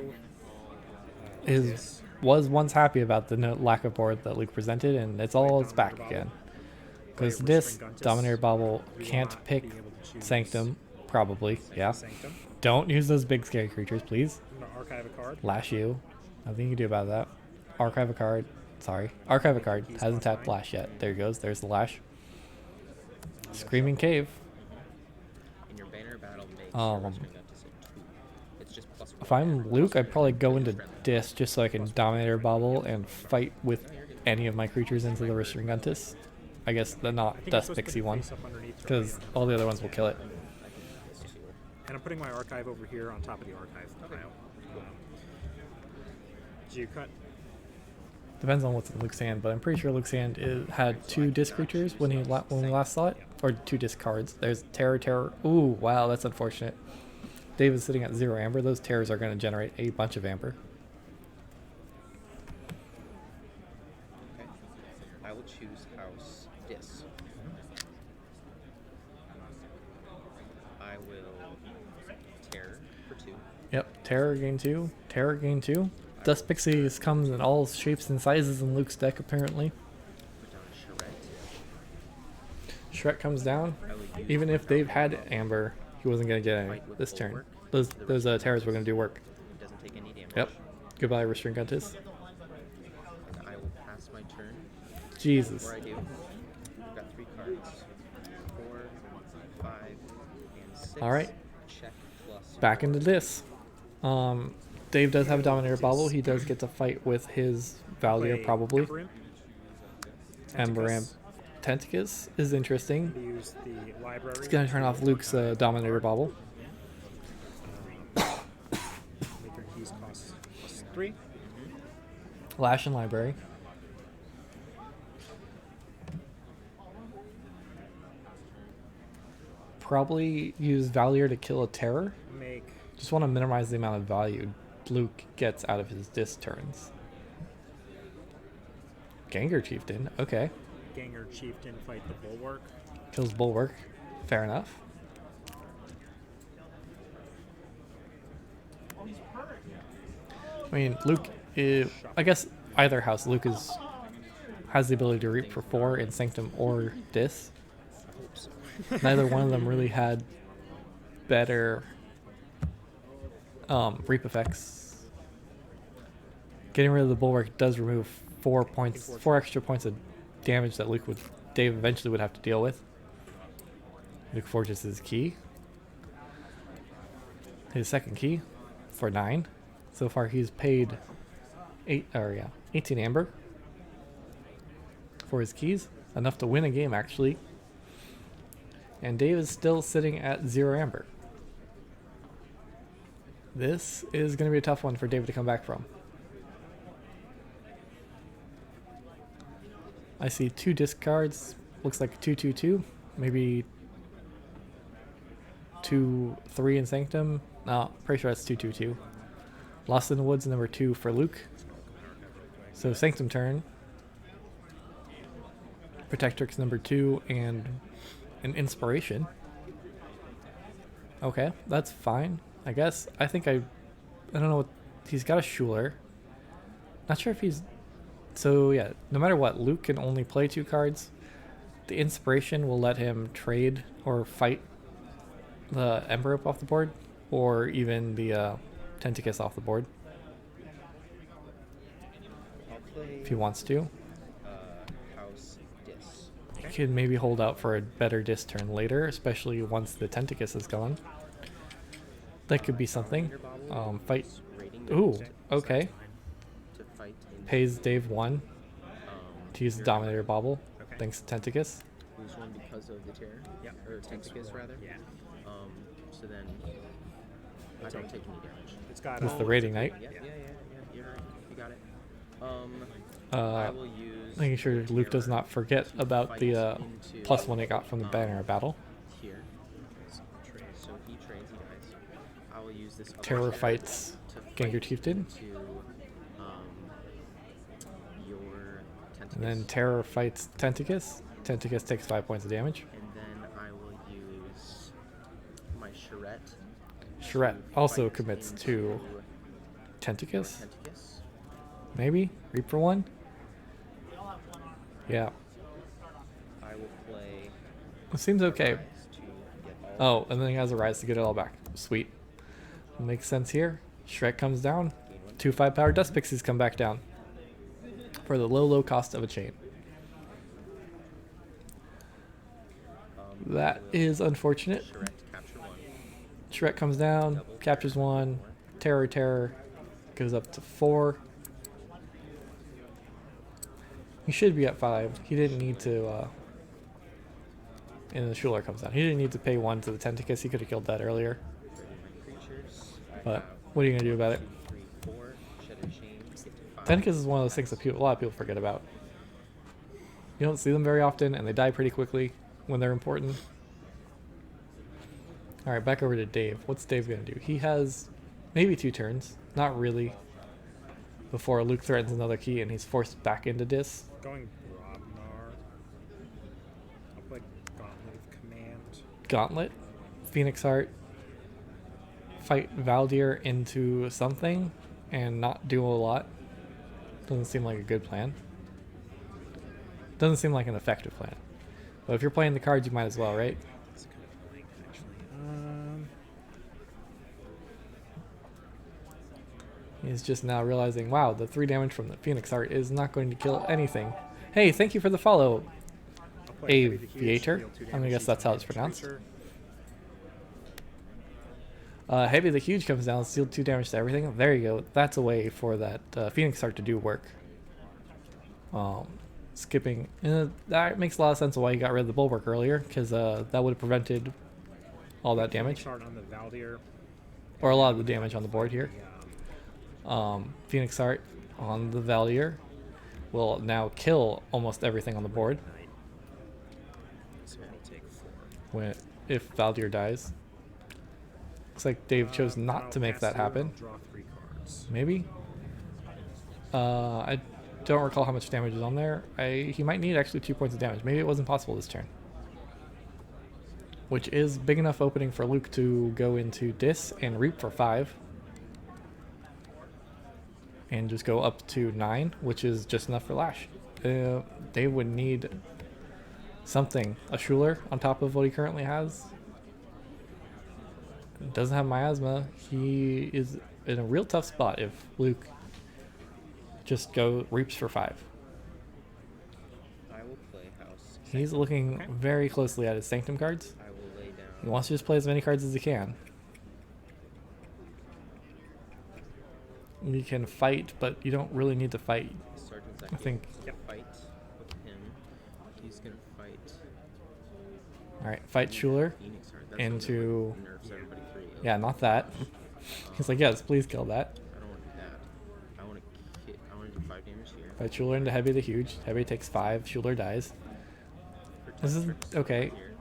go, was once happy about the lack of board that Luke presented, and it's back again. Goes to this, Dominator Bobble, can't pick Sanctum, probably, yeah. Sanctum. Don't use those big scary creatures, please. I'm gonna archive a card. Lash you. Nothing you can do about that. Archive a card. Sorry. Archive a card. Hasn't tapped Lash yet. There he goes. There's the Lash. Screaming Cave. Um, Bring that to say 2. It's just plus if 1 I'm damage. Luke, I'd probably go into Dis just so I can Dominator Bobble and fight with any of my creatures into the Restringuntus. I guess the I not think I'm Dust supposed to put Pixie the one, face up underneath for because me. all the other ones will kill it. I can do this too. And I'm putting my archive over here on top of the archive pile. Did you cut? Depends on what's in Luke's hand, but I'm pretty sure Luke's hand had 2 disc creatures when when we last saw it, or 2 disc cards. There's Terror. Ooh, wow, that's unfortunate. Dave is sitting at 0 amber. Those terrors are going to generate a bunch of amber. Okay. I will choose house Dis. I will terror for 2. Yep, Terror gain 2. Terror gain 2. Dust Pixies comes in all shapes and sizes in Luke's deck, apparently. Put down Charette. Shrek comes down. I will use Even if Dave had amber, he wasn't going to get any this turn. Those terrors were going to do work. It doesn't take any damage. Yep. Goodbye, Restringuntus. And I will pass my turn. Jesus. Before I do, I've got 3 cards. 4, 5, and 6. All right. Check plus Back 4. into this. Dave does have a Dominator Bobble. He does get to fight with his Valier, Play probably. Ember Imp. Ember Tentacus. Amp. Tentacus is interesting. Use the library. It's going to turn off Luke's Dominator Bobble. Make your keys cost +3. Lash and Library. Probably use Valier to kill a Terror. Make Just want to minimize the amount of value Luke gets out of his disc turns. Gengar Chieftain, okay. Gengar Chieftain fight the Bulwark. Kills Bulwark. Fair enough. I mean, Luke is, I guess either house, Luke has the ability to reap for 4 in Sanctum or Dis. Neither one of them really had better reap effects. Getting rid of the Bulwark does remove 4 extra points of damage that Dave eventually would have to deal with. Luke forges his key. His second key for 9. So far he's paid 18 amber for his keys. Enough to win a game, actually. And Dave is still sitting at 0 amber. This is going to be a tough one for Dave to come back from. I see 2 discards. Looks like 2/2/2. Maybe 2/3 in Sanctum. No, pretty sure that's 2/2/2. Lost in the Woods, number 2 for Luke. So Sanctum turn. Protectrix number 2 and an Inspiration. Okay, that's fine. I guess. I don't know what, he's got a Schuler. Not sure if he's, so yeah, no matter what, Luke can only play 2 cards. The Inspiration will let him trade or fight the Ember Imp off the board, or even the Tentacus off the board I'll play if he wants to. house Dis. He could maybe hold out for a better disc turn later, especially once the Tentacus is gone. That could be something. Fight. Rating the Ooh, beast okay. to fight in Pays Dave 1 to use the your Dominator Bobble, Okay. thanks to Tentacus. lose 1 because of the terror. Yep. Or Tentacus rather. Yeah. So then I don't take any damage. It's got With the Rating Knight. Yeah. You're right. You got it. I will use Making sure Luke does not forget about the into, +1 he got from the Banner Battle. here. So he trades, he dies. I will use this other Terror terror fights to Gengar fight Chieftain. into, your Tentacus. And then Terror fights Tentacus. Tentacus takes 5 points of damage. And then I will use my Charette. Charette to also fight commits into to your Tentacus. Tentacus. Maybe? Reap for 1? Yeah. I will play It seems okay. Rise to get all Oh, and then he has a Rise to get it all back. Sweet. Makes sense here. Shrek comes down. gain 1. 2 5-power Dust Pixies come back down. For the low cost of a chain. That I will is unfortunate. Charette capture 1. Shret comes down, captures 1. Terror goes up to 4. He should be at 5. He didn't need to. And the Schuler comes down. He didn't need to pay 1 to the Tentacus. He could have killed that earlier. But what are you gonna do about it? Tentacus is one of those things that a lot of people forget about. You don't see them very often, and they die pretty quickly when they're important. Alright, back over to Dave. What's Dave gonna do? He has maybe 2 turns. Not really. Before Luke threatens another key and he's forced back into Dis. Going Brobnar. I'll play Gauntlet of Command. Gauntlet. Phoenix Heart. Fight Valdir into something and not do a lot. Doesn't seem like a good plan. Doesn't seem like an effective plan. But if you're playing the cards, you might as well, right? It's kind of blank, actually. He's just now realizing, wow, the 3 damage from the Phoenix Heart is not going to kill anything. Hey, thank you for the follow, I'll play Heavy the Huge, Aviator. deal 2 I'm gonna damage guess each that's how it's damage pronounced. creature. Heavy the Huge comes down, steal 2 damage to everything. There you go. That's a way for that Phoenix Heart to do work. Skipping. That makes a lot of sense of why you got rid of the Bulwark earlier, because that would have prevented all that damage. Start on the Valdir. Or a lot of the damage on the board here. The, Phoenix Heart on the Valdir will now kill almost everything on the board Knight. So it'll take 4. if Valdir dies. Looks like Dave chose not I'll to make pass that through, happen. I'll draw 3 cards. Maybe? I don't recall how much damage is on there. He might need actually 2 points of damage. Maybe it wasn't possible this turn. Which is big enough opening for Luke to go into Dis and Reap for 5. And just go up to 9, which is just enough for Lash. They would need something. A Schuler on top of what he currently has. Doesn't have Miasma. He is in a real tough spot if Luke just reaps for 5. I will play House. He's looking very closely at his Sanctum cards. I will lay down. He wants to just play as many cards as he can. You can fight, but you don't really need to fight. Sergeant's I think. fight with him. He's gonna fight. Alright, fight Schuler Phoenix Heart. That's into. what nerfs everybody free. Yeah, not that. He's like, yes, please kill that. I don't want to do that. I want to do 5 damage here. Fight Schuler into Heavy the Huge. Heavy takes 5. Schuler dies. This is okay. Here.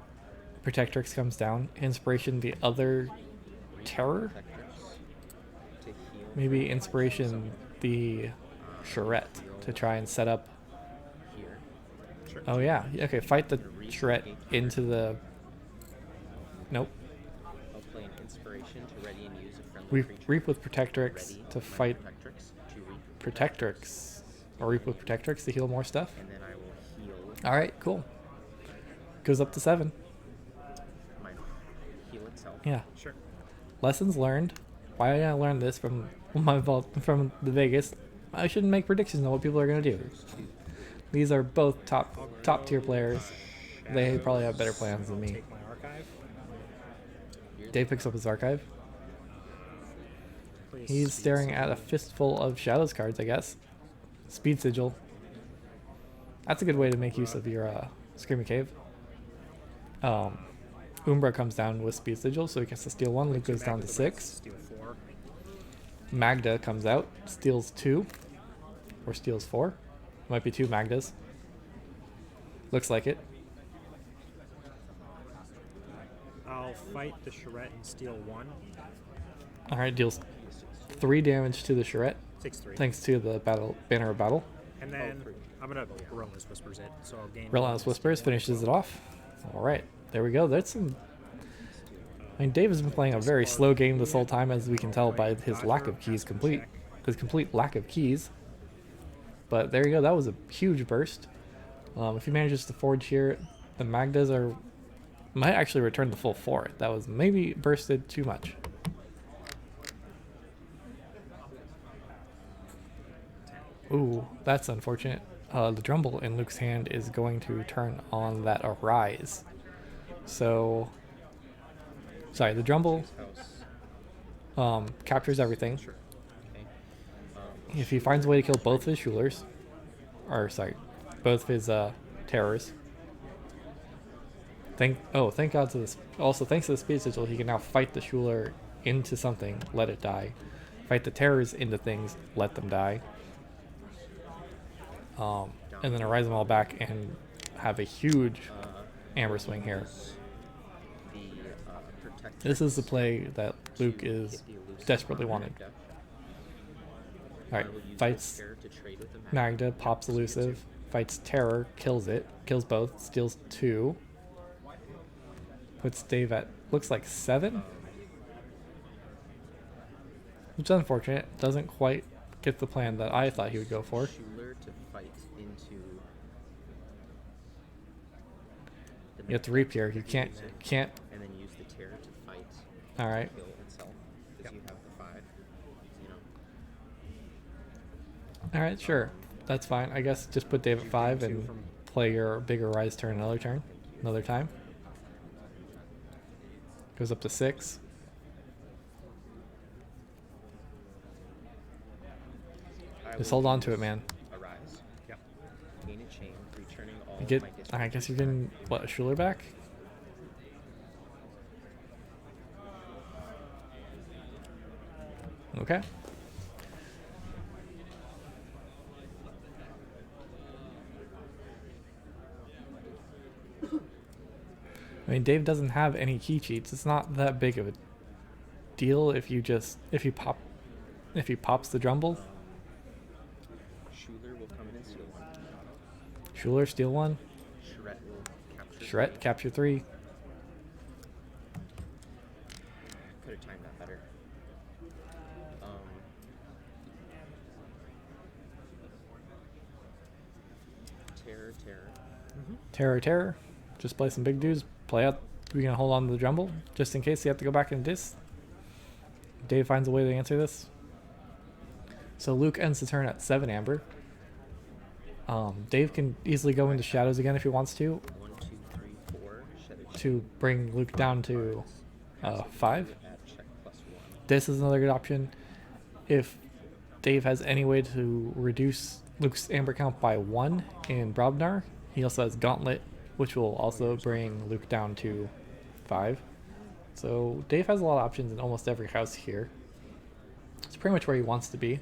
Protectrix comes down. Inspiration, the other Terror? Protectrix to heal. Maybe Inspiration, the Charette to try and set up. Here. Sure. Oh, yeah. Okay, fight the Charette into the. Nope. I'll play an inspiration to ready and use a friendly We creature. Reap with Protectrix Ready to my fight Protectrix to reap. Protectrix. Or Reap with Protectrix to heal more stuff. And then I will heal Alright, cool. Goes up to 7. my heal itself. Yeah. Sure. Lessons learned. Why did I learn this from from the Vegas? I shouldn't make predictions on what people are gonna do. These are both top tier players. They probably have better plans than me. Take my archive. Dave picks up his archive. Please He's speed staring sigil. at a fistful of Shadows cards, I guess. Speed Sigil. That's a good way to make use of your Screaming Cave. Umbra comes down with Speed Sigil, so he gets to steal 1. Luke goes down to 6. Steal 4. Magda comes out, steals 2. Or steals 4. Might be 2 Magdas. Looks like it. I'll fight the Charette and steal 1. Alright, deals 3 damage to the Charette, Takes 3. thanks to the Banner of Battle. And then I'm gonna Relentless Whispers it, so I'll gain. Relentless Whispers finishes it off. Alright, there we go. That's some. I mean, Dave has been playing a very slow game this whole time, as we can tell by his lack of keys his complete lack of keys. But there you go, that was a huge burst. If he manages to forge here, the Magdas might actually return the full 4. That was maybe bursted too much. Ooh, that's unfortunate. The Drumble in Luke's hand is going to turn on that Arise. So sorry, the Drumble House. captures everything. Sure. Okay. If he finds a way to kill both of his Schulers, or sorry, both of his terrors. Thank God to this. Also, thanks to the Speed Sigil, he can now fight the Schuler into something, let it die. Fight the terrors into things, let them die. And then arise them all back and have a huge Amber swing here. The protect. This is the play that Luke is desperately wanting. Alright, fights Magda, pops elusive, fights Terror, kills it, kills both, steals 2. Puts Dave at, looks like 7? Which is unfortunate. Doesn't quite get the plan that I thought he would go for. Schuler to fight into. You have to reap here. You can't. And then use the terror to fight. Alright. Kill itself. Because you have the 5. You know. Alright, sure. That's fine. I guess just put Dave at 5 and play your bigger rise turn another time. Goes up to 6. Just hold on to it, man. Arise. Yep. Gain a chain, returning all You get. my districts. I guess you can. What, a Schuler back? Okay. I mean, Dave doesn't have any key cheats. It's not that big of a deal if he pops the Drumble. Schuler will come in and steal 1. Schuler steal 1. Shret will capture. Shret capture 3. Could have timed that better. Terror. Terror. Just play some big dudes. Play out. We're gonna hold on to the Drumble just in case you have to go back and dis. Dave finds a way to answer this. So Luke ends the turn at 7 Amber. Dave can easily go into Shadows again if he wants to 1, 2, 3, 4. Shadow to bring Luke down to 5. at check +1. This is another good option. If Dave has any way to reduce Luke's Amber count by 1 in Brobnar, he also has Gauntlet, which will also bring Luke down to 5. So Dave has a lot of options in almost every house here. It's pretty much where he wants to be.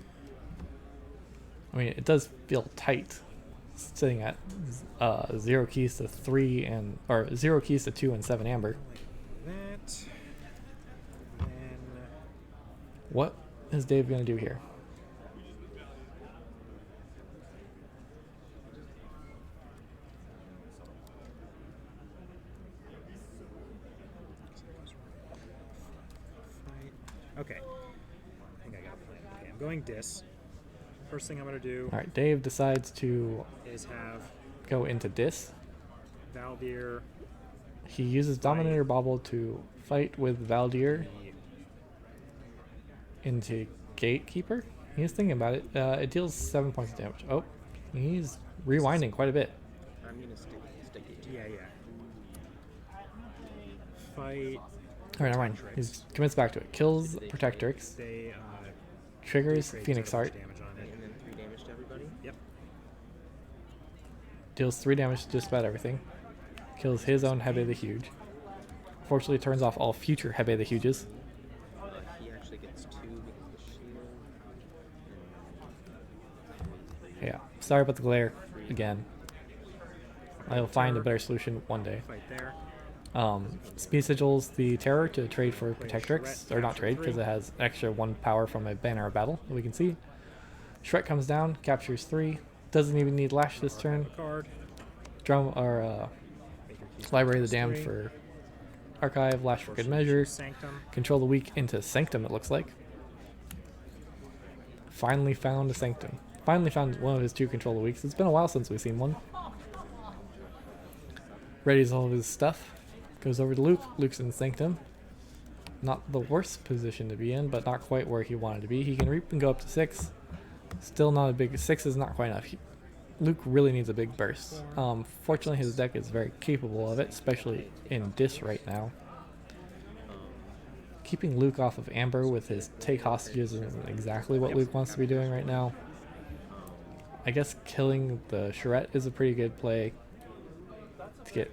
I mean, it does feel tight, sitting at 0 keys to 3 and or 0 keys to 2 and 7 Amber. That. Then. What is Dave gonna do here? Okay. I think I got a plan. Okay, I'm going dis. First thing I'm going to do All right, Dave decides to is have go into Dis. Valdir. He uses Dominator Bauble to fight with Valdir into Gatekeeper. He's thinking about it. It deals 7 points of damage. Oh, he's rewinding quite a bit. I'm gonna stick it. Yeah. Fight. All right, never mind. He commits back to it. Kills Protectrix. They Triggers create Phoenix 7 Heart. damage on it. And then 3 damage to everybody. Yep. Deals 3 damage to just about everything. Kills his own Hebe the Huge. Fortunately, turns off all future Hebe the Huges. He actually gets 2 because of the shield. Yeah. Sorry about the glare again. I will find a better solution one day. Fight there. Speed Sigils the Terror to trade for Protectrix, or not trade because it has extra 1 power from a banner of battle that we can see. Shret comes down, captures 3, doesn't even need Lash this turn. Card. Drum or Library of the Damned for Archive, Lash for Good Measure, Sanctum. Control the Weak into Sanctum it looks like. Finally found a Sanctum. Finally found one of his 2 Control the Weaks. It's been a while since we've seen one. Readies all of his stuff. Goes over to Luke. Luke's in Sanctum. Not the worst position to be in, but not quite where he wanted to be. He can reap and go up to 6. Still not a big... 6 is not quite enough. Luke really needs a big burst. Fortunately, his deck is very capable of it, especially in Dis right now. keeping Luke off of Amber with his take hostages isn't exactly what Luke wants to be doing right now. I guess killing the Charette is a pretty good play to get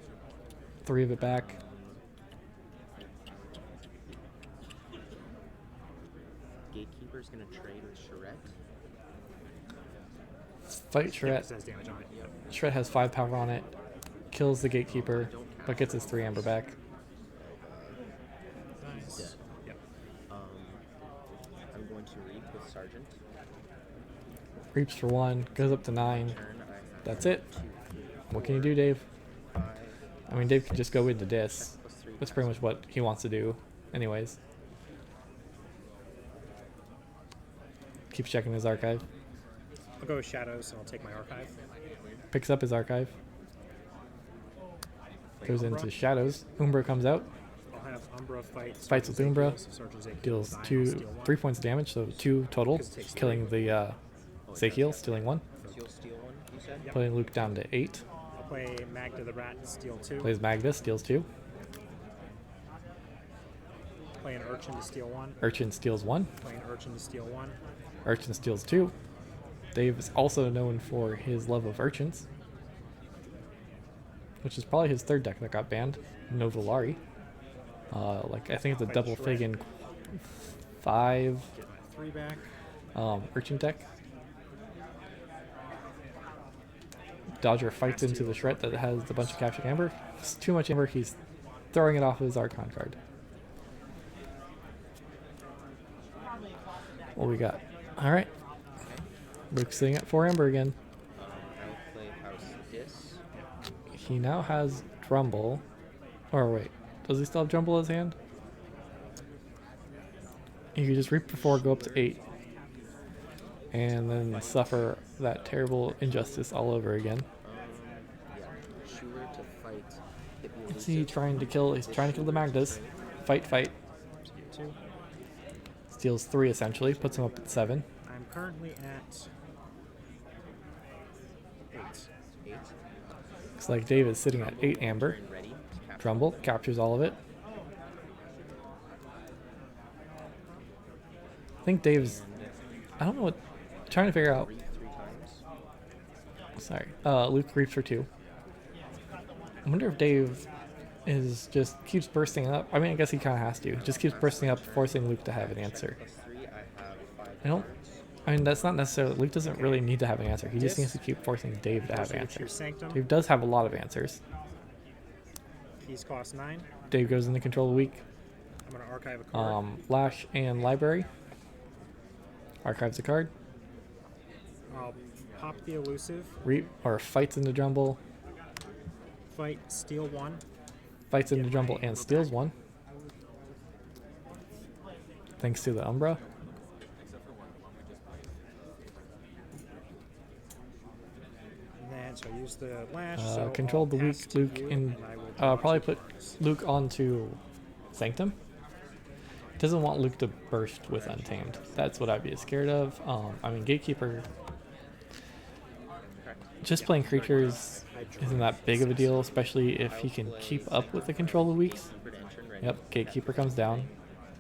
3 of it back. Gatekeeper's gonna trade with Charette. Fight Yep, it Charette. says damage on it. Yep. Charette has 5 power on it. Kills the Gatekeeper, but gets his 3 Amber back. Nice. Yep. I'm going to reap with Sergeant. Reaps for 1, goes up to 9. Turn, I have That's it. 2, 3, What can you do, Dave? 5. I mean, Dave can just go into Dis. Plus 3. That's pretty much what he wants to do anyways. Keeps checking his archive. I'll go with Shadows, and I'll take my archive. Picks up his archive. Goes Umbra. into Shadows. Umbra comes out. I'll have Umbra fight. Fights with Sergeant Umbra. Ezekiel, so Sergeant Ezekiel Deals will die, I'll 2, steal 1. 3 points of damage, so 2 total. Because it takes Killing the Ezekiel, stealing 1. You'll steal 1, you said? Yep. Putting Luke down to 8. I'll play Magda the Rat and steal 2. Plays Magnus, steals 2. Play an Urchin to steal 1. Urchin steals 1. Play an Urchin to steal 1. Urchin steals 2. Dave is also known for his love of urchins, which is probably his 3rd deck that got banned. Novolari. Like I think it's a Fight double Shred. fig in 5 Get my 3 back. urchin deck. Dodger fights into the Shred that has a bunch of captured Amber. It's too much Amber, he's throwing it off his Archon card. What we got? Alright. Luke's sitting at 4 Amber again. I will play House Dis. He now has Drumble. Or wait, does he still have Drumble in his hand? You can just reap for 4, go up to 8. And then suffer that terrible injustice all over again. Yeah. Sure to fight. Is he trying to kill? He's trying to kill the Magdas. Fight, fight. Steal 2. Steals 3 essentially, puts him up at 7. I'm currently at 8. 8. Looks like Dave is sitting at 8 Amber. Turn ready to capture. Drumble captures all of it. I think Dave's. I don't know what. Trying to figure out. Reap 3 times. Sorry. Luke reaps for 2. I wonder if Dave is just keeps bursting up. I mean, I guess he kind of has to. Just keeps bursting up, forcing Luke to have an answer. Plus 3, I have 5. I don't. cards. I mean, that's not necessarily. Luke doesn't really need to have an answer. He just Yes. needs to keep forcing Dave to have Also get your answers. Sanctum. Dave does have a lot of answers. Keys cost 9. Dave goes into control of the week. I'm going to archive a card. Lash and Library. Archives a card. I'll pop the Elusive. Or fights into Drumble. Fight, steal 1. Fights into Get Drumble my and Amber steals back. 1. Thanks to the Umbra. And then, so I use the Lash. Control the weak Luke in. Probably put Luke onto Sanctum. Doesn't want Luke to burst with Untamed. That's what I'd be scared of. I mean, Gatekeeper. Just playing creatures isn't that big of a deal, especially if he can keep up with the control of weeks. Gatekeeper to enter and ready. Yep, Gatekeeper comes down,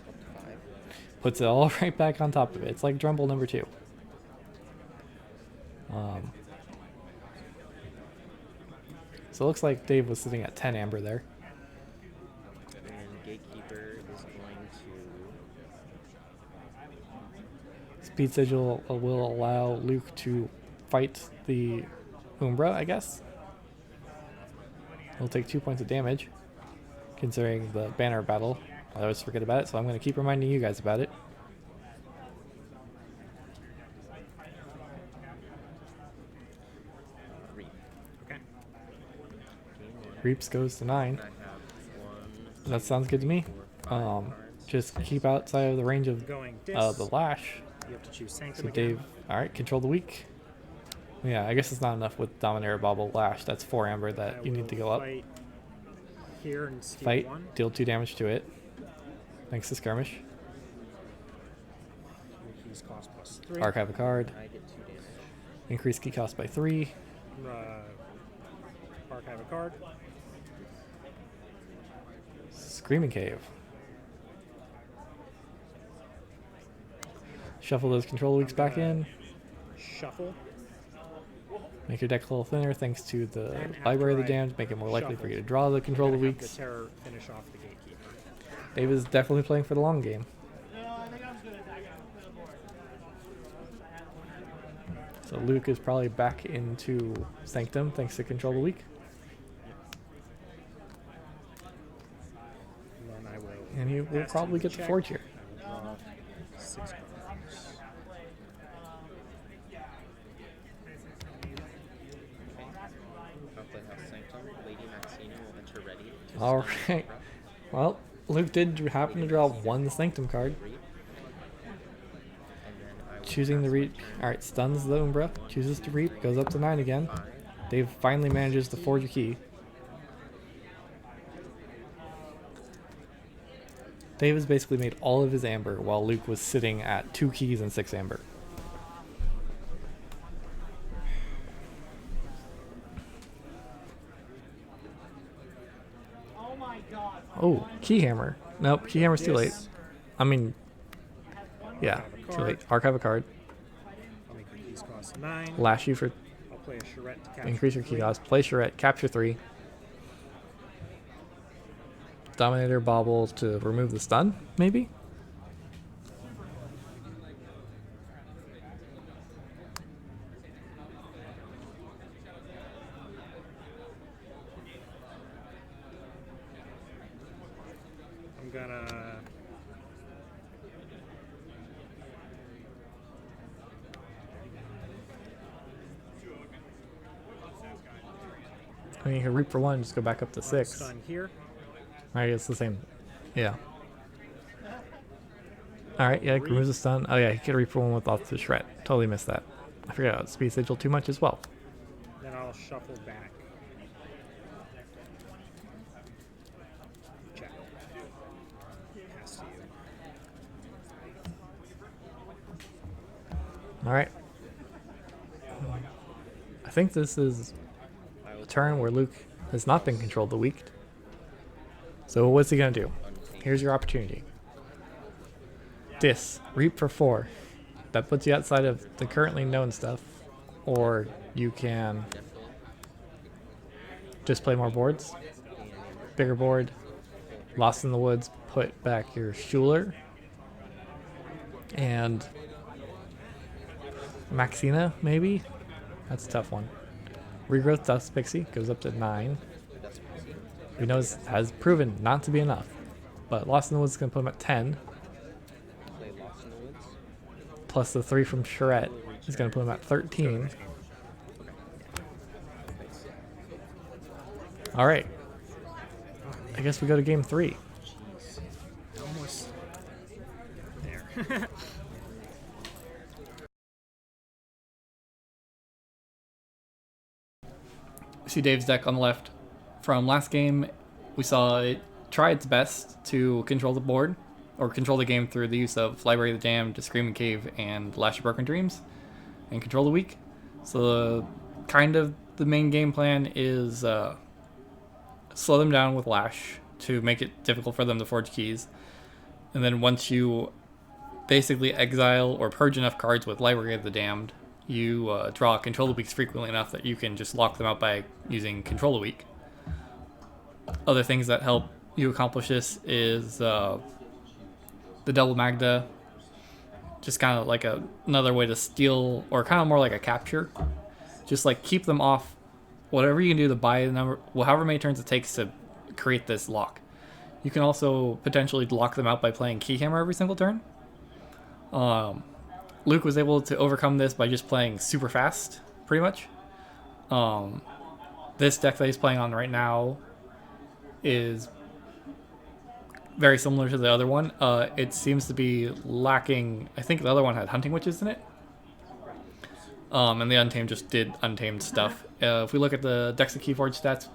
Up to 5. puts it all right back on top of it. It's like Drumble number 2. So it looks like Dave was sitting at 10 Amber there. And Gatekeeper is going to. Speed Sigil will allow Luke to fight the Umbra, I guess. He'll take 2 points of damage, considering the banner battle. I always forget about it, so I'm going to keep reminding you guys about it. Reap. Okay. Game 1. Reaps goes to 9. I have 1. That sounds good to me. 4, 5 cards. Just keep outside of the range of Going Dis. the Lash. You have to choose Sanctum So again. Dave, alright, control the weak. Yeah, I guess it's not enough with Dominator, Bobble, Lash. That's 4 Amber I that you need to will go up. Fight here and steal Fight, 1. deal 2 damage to it. Thanks to Skirmish. Your keys cost plus 3. Archive a card. I get 2 damage. Increase key cost by 3. Archive a card. Screaming Cave. Shuffle those control weeks back in. Shuffle. Make your deck a little thinner thanks to the And Library of the after I Damned. Make it more likely for you to shuffled, draw the control Gonna have weeks. the Terror finish off the Gatekeeper. Dave is definitely playing for the long game. So Luke is probably back into Sanctum thanks to Control the Week. And then I will. And he will pass to probably the get the check. Forge here. I will draw 6 cards. I'll play House Sanctum. Lady Maxina will enter ready. to All stun right. Umbra. Well, Luke did happen to draw one Sanctum card. Reap. And then I will Choosing the pass my Reap. turn. Alright, stuns the Umbra. Chooses to Reap. Goes up to 9 again. 5. Dave finally manages to forge a key. Dave has basically made all of his amber while Luke was sitting at 2 keys and 6 amber. Oh, Keyhammer. Nope, Keyhammer's too late. I mean, yeah, too late. Archive a card. I'll make the keys cost 9. Lash you for I'll play a charrette to capture increase your key 3. cost. Play charrette, capture 3. Dominator bobble to remove the stun, maybe? I'm gonna. I mean, you can reap for 1, just go back up to 6. Stun here. Alright, it's the same. Yeah. Alright, yeah, removes the stun. Oh yeah, he could reap for 1 with off the shred. Totally missed that. I forgot about Speed Sigil too much as well. Then I'll shuffle back. Check. Pass to you. Alright. I think this is a turn where Luke has not been controlled the week. So what's he gonna do? Here's your opportunity. Reap for 4. That puts you outside of the currently known stuff. Or you can just play more boards. Bigger board. Lost in the Woods, put back your Schuler. And Maxina, maybe? That's a tough one. Regrowth Dust Pixie goes up to 9. We know this has proven not to be enough. But Lost in the Woods is going to put him at 10. Play Lost in the Woods. Plus the 3 from Charette is going to put him at 13. Alright. I guess we go to game 3. Almost there. See Dave's deck on the left. From last game, we saw it try its best to control the board, or control the game through the use of Library of the Damned, Screaming Cave, and Lash of Broken Dreams, and control the weak. So kind of the main game plan is slow them down with Lash to make it difficult for them to forge keys. And then once you basically exile or purge enough cards with Library of the Damned, you draw Control the Weaks frequently enough that you can just lock them out by using Control the Weak. Other things that help you accomplish this is the double Magda, just kind of like another way to steal, or kind of more like a capture. Just like keep them off, whatever you can do to buy the number, well, however many turns it takes to create this lock. You can also potentially lock them out by playing Keyhammer every single turn. Luke was able to overcome this by just playing super fast, pretty much. This deck that he's playing on right now is very similar to the other one. It seems to be lacking, I think the other one had Hunting Witches in it. And the Untamed just did Untamed stuff. If we look at the Dex of Keyforge stats,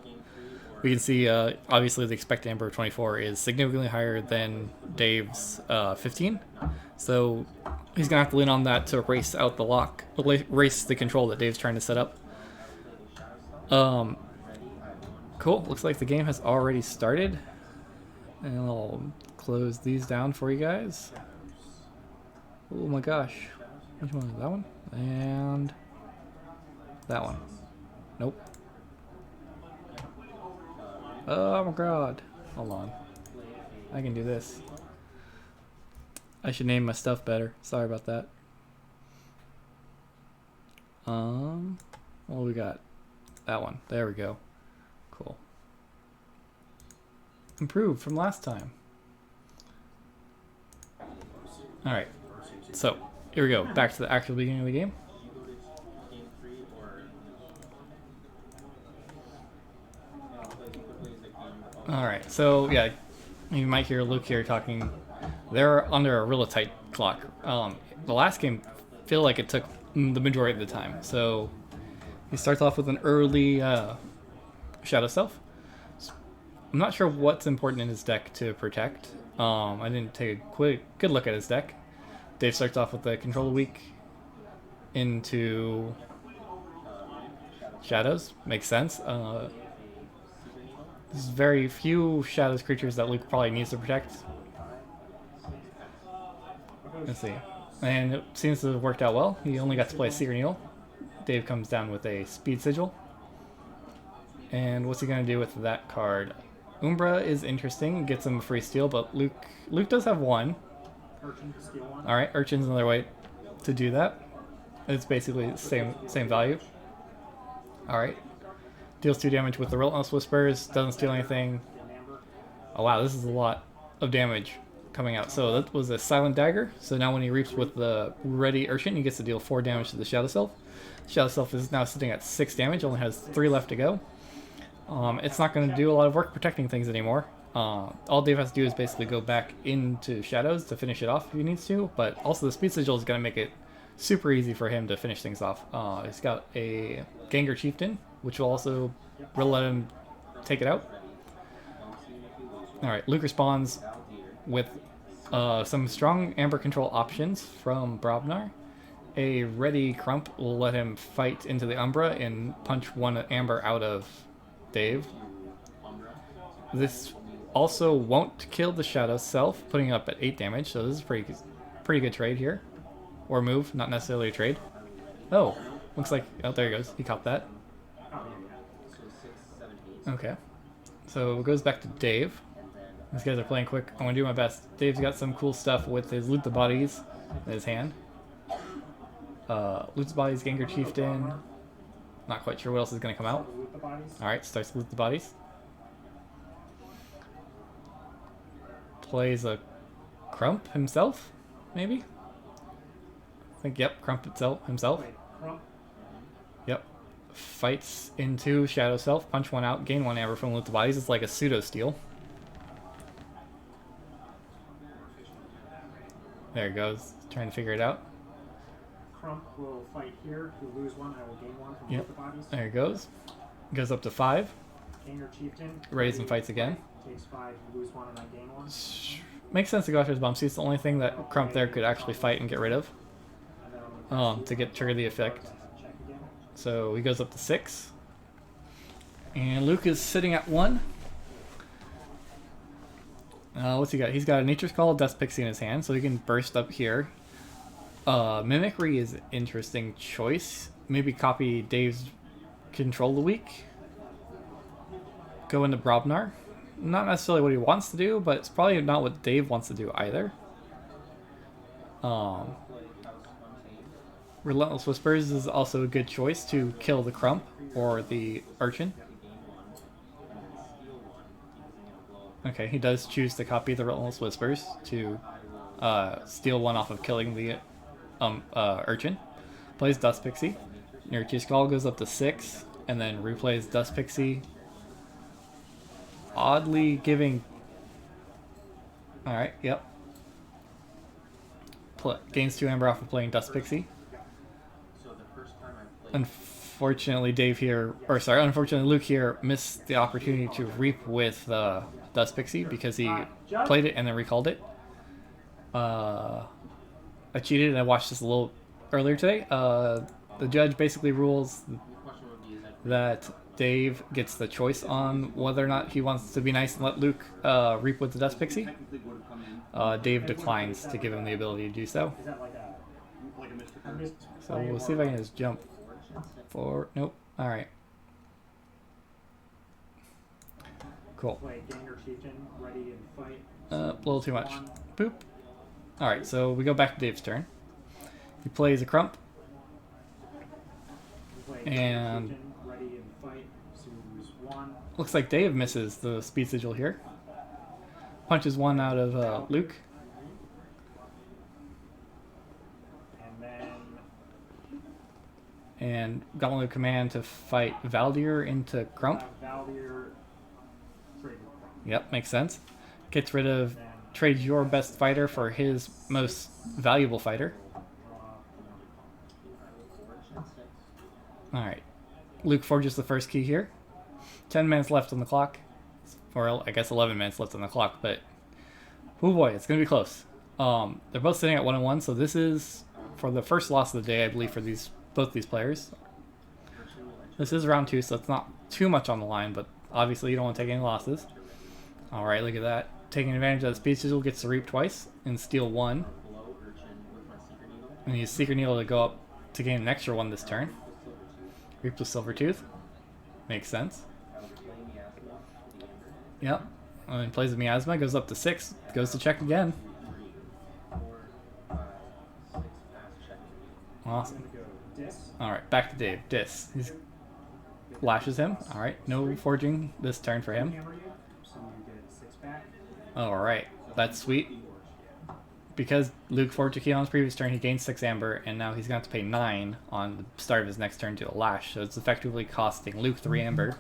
we can see obviously the expected Amber 24 is significantly higher than Dave's 15. So he's going to have to lean on that to race out the lock, race the control that Dave's trying to set up. Cool, looks like the game has already started. And I'll close these down for you guys. Oh my gosh. Which one is that one? And that one. Nope. Oh my god. Hold on. I can do this. I should name my stuff better. Sorry about that. What we got? That one. There we go. Cool. Improved from last time. Alright. So, here we go. Back to the actual beginning of the game. Alright, so yeah, you might hear Luke here talking. They're under a really tight clock. The last game feel like it took the majority of the time. So he starts off with an early Shadow Self. I'm not sure what's important in his deck to protect. I didn't take a good look at his deck. Dave starts off with the Control Weak into Shadows. Makes sense. There's very few Shadows creatures that Luke probably needs to protect. Let's see. And it seems to have worked out well. He only got to play Seer Needle. Dave comes down with a Speed Sigil. And what's he going to do with that card? Umbra is interesting. Gets him a free steal, but Luke does have one. Alright, Urchin's another way to do that. It's basically the same value. Alright. Deals 2 damage with the Relentless Whispers. Doesn't steal anything. Oh wow, this is a lot of damage coming out. So that was a Silent Dagger. So now when he reaps with the ready Urchin, he gets to deal 4 damage to the Shadow Self. Shadow Self is now sitting at 6 damage. Only has 3 left to go. It's not going to do a lot of work protecting things anymore. All Dave has to do is basically go back into Shadows to finish it off if he needs to. But also the Speed Sigil is going to make it super easy for him to finish things off. He's got a Gengar Chieftain, which will also let him take it out. Alright, Luke responds with some strong Amber control options from Brobnar. A ready Crump will let him fight into the Umbra and punch one Amber out of Dave. This also won't kill the Shadow Self, putting it up at 8 damage, so this is pretty good trade here. Or move, not necessarily a trade. Oh, looks like... Oh, there he goes. He caught that. Okay. So it goes back to Dave. These guys are playing quick. I'm going to do my best. Dave's got some cool stuff with his Loot the Bodies in his hand. Loot the Bodies, Gengar Chieftain. Not quite sure what else is going to come out. Alright, starts Loot the Bodies. Plays a Crump himself, maybe? I think, yep, Crump himself. Yep. Fights into Shadow Self, punch one out, gain 1 Amber from Loot the Bodies. It's like a pseudo steal. There it goes. Trying to figure it out. Crump will fight here. If you lose 1, I will gain 1 from Loot the Bodies. There it goes. Goes up to 5. Ganger Chieftain. Raise and fights again. Takes 5, you lose 1, and I gain 1. Makes sense to go after his Bumpsy. It's the only thing that Crump there could actually fight and get rid of. To trigger the effect. So he goes up to 6. And Luke is sitting at 1. What's he got? He's got a Nature's Call, Dust Pixie in his hand, so he can burst up here. Mimicry is an interesting choice. Maybe copy Dave's Control the Weak. Go into Brobnar. Not necessarily what he wants to do, but it's probably not what Dave wants to do either. Relentless Whispers is also a good choice to kill the Crump or the Urchin. Okay, he does choose to copy the Relentless Whispers to steal 1 off of killing the Urchin. Plays Dust Pixie. Nature's Call goes up to 6, and then replays Dust Pixie. Oddly giving... Alright, yep. Gains 2 Amber off of playing Dust Pixie. Unfortunately, unfortunately, Luke here missed the opportunity to reap with Dust Pixie because he played it and then recalled it. I cheated and I watched this a little earlier today. The judge basically rules that Dave gets the choice on whether or not he wants to be nice and let Luke reap with the Dust Pixie. Dave declines to give him the ability to do so. Is that like a So we'll see if I can just jump forward. Nope. Alright. Cool. Play Ganger Chieftain, ready and fight. A little too much. Boop. Alright, so we go back to Dave's turn. He plays a Crump. And ready and fight. looks like Dave misses the speed sigil here. Punches one out of Luke. And Gauntlet command to fight Valdir into Crump. Yep, makes sense. Gets rid of, trades your best fighter for his most valuable fighter. Alright. Luke forges the first key here. 10 minutes left on the clock. Or I guess 11 minutes left on the clock, but oh boy, it's going to be close. They're both sitting at 1-1, so this is for the first loss of the day, I believe, for both these players. This is round 2, so it's not too much on the line, but obviously you don't want to take any losses. Alright, look at that. Taking advantage of that speed sigil, gets to reap twice and steal 1. And use Secret Needle to go up to gain an extra 1 this turn. Reap with Silvertooth. Makes sense. Yep. And then plays the Miasma, goes up to 6, goes to check again. Awesome. Alright, back to Dave. Dis. He lashes him. Alright, no forging this turn for him. Alright, that's sweet. Because Luke forged a key on his previous turn, he gained 6 amber, and now he's going to have to pay 9 on the start of his next turn to a lash. So it's effectively costing Luke 3 amber.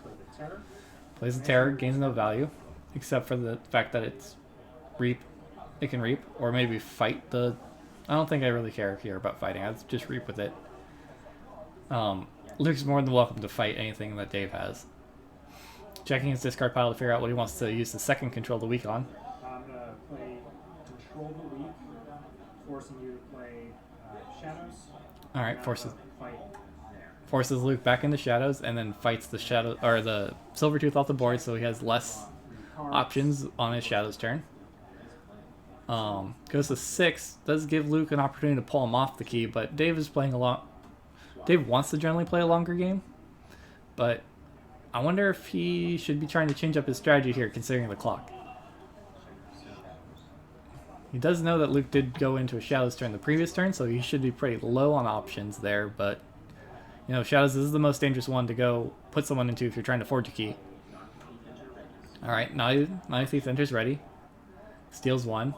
Plays the Terror, gains no value, except for the fact that it's reap. It can reap, or maybe fight the... I don't think I really care here about fighting. I'd just reap with it. Luke's more than welcome to fight anything that Dave has. Checking his discard pile to figure out what he wants to use the second Control the Weak on. I'm going to play Control the Weak, forcing you to play Shadows. Alright, forces Luke back into Shadows, and then fights the Shadow or the Silvertooth off the board, so he has less options on his Shadows turn. Goes to 6, does give Luke an opportunity to pull him off the key, but Dave is playing a lot. Dave wants to generally play a longer game, but I wonder if he should be trying to change up his strategy here, considering the clock. He does know that Luke did go into a Shadows turn the previous turn, so he should be pretty low on options there, but you know, Shadows is the most dangerous one to go put someone into if you're trying to forge a key. Alright, now Thief enters ready. Steals 1.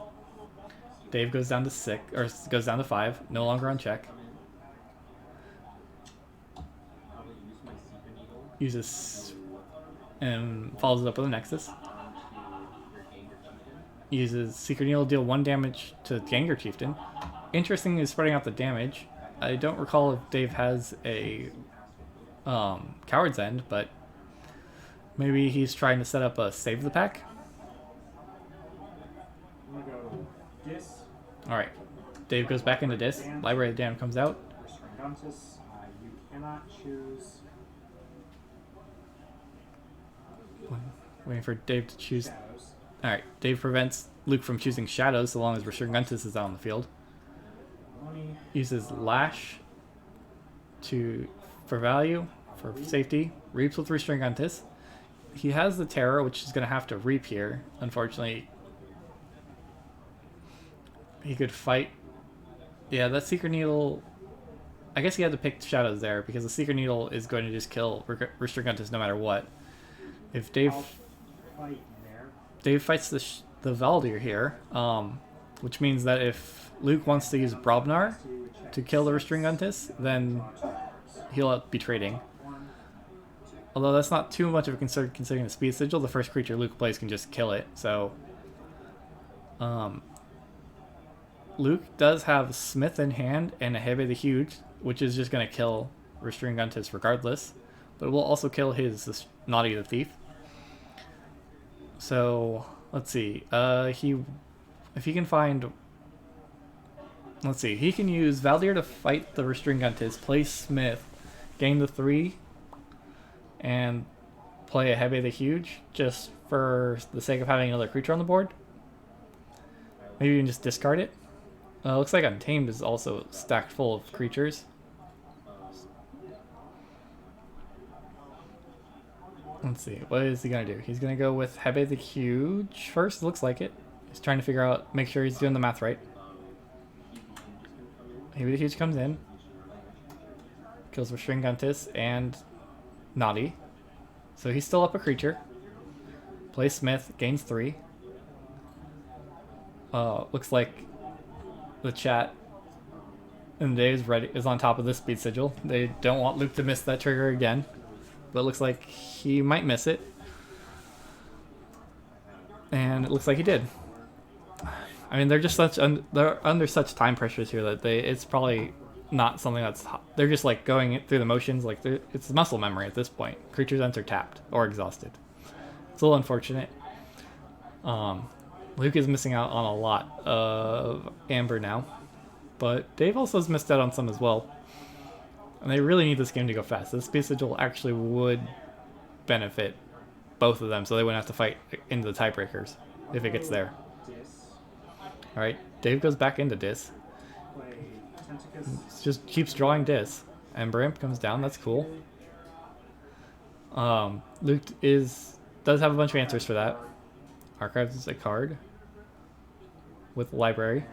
Dave goes down to 6, or goes down to 5, no longer on check. Uses and follows it up with a Nexus. Uses Secret Needle to deal 1 damage to Ganger Chieftain. Interesting is spreading out the damage. I don't recall if Dave has a Coward's End, but maybe he's trying to set up a Save the Pack. I'm going to go Dis. Alright, Dave goes back into Dis. Library of the Damned comes out. You cannot choose. Waiting for Dave to choose. Alright, Dave prevents Luke from choosing Shadows so long as Resurgentus is out on the field. Uses Lash for value, for safety. Reaps with Resurgentus. He has the Terror, which is going to have to reap here. Unfortunately, he could fight. Yeah, that Secret Needle... I guess he had to pick Shadows there, because the Secret Needle is going to just kill Resurgentus no matter what. If Dave fights the Valdir here, which means that if Luke wants to use Brobnar to kill the Resurgentus, then he'll be trading. Although that's not too much of a concern considering the speed sigil. The first creature Luke plays can just kill it. So Luke does have Smith in hand and a Hebe the Huge, which is just going to kill Resurgentus regardless. But it will also kill his Naughty the Thief. So let's see. If he can find... Let's see. He can use Valdir to fight the Resurgentus, play Smith, gain the 3, and play a Hebe the Huge just for the sake of having another creature on the board. Maybe you can just discard it. Looks like Untamed is also stacked full of creatures. Let's see, what is he gonna do? He's gonna go with Hebe the Huge first, looks like it. He's trying to figure out, make sure he's doing the math right. Hebe the Huge comes in. Kills with Stringuntis and Naughty. So he's still up a creature. Plays Smith, gains 3. Looks like the chat and Dave's ready is on top of this speed sigil. They don't want Luke to miss that trigger again, but it looks like he might miss it, and it looks like he did. I mean, they're just they're under such time pressures here that it's probably not something that's they're just like going through the motions. Like it's muscle memory at this point. Creatures enter tapped or exhausted. It's a little unfortunate. Luke is missing out on a lot of Amber now, but Dave also has missed out on some as well. And they really need this game to go fast. This speed sigil actually would benefit both of them, so they wouldn't have to fight into the tiebreakers if it gets there. Alright, Dave goes back into Dis. Just keeps drawing Dis. Ember Imp comes down, that's cool. Luke does have a bunch of answers for that. Archives a card with library.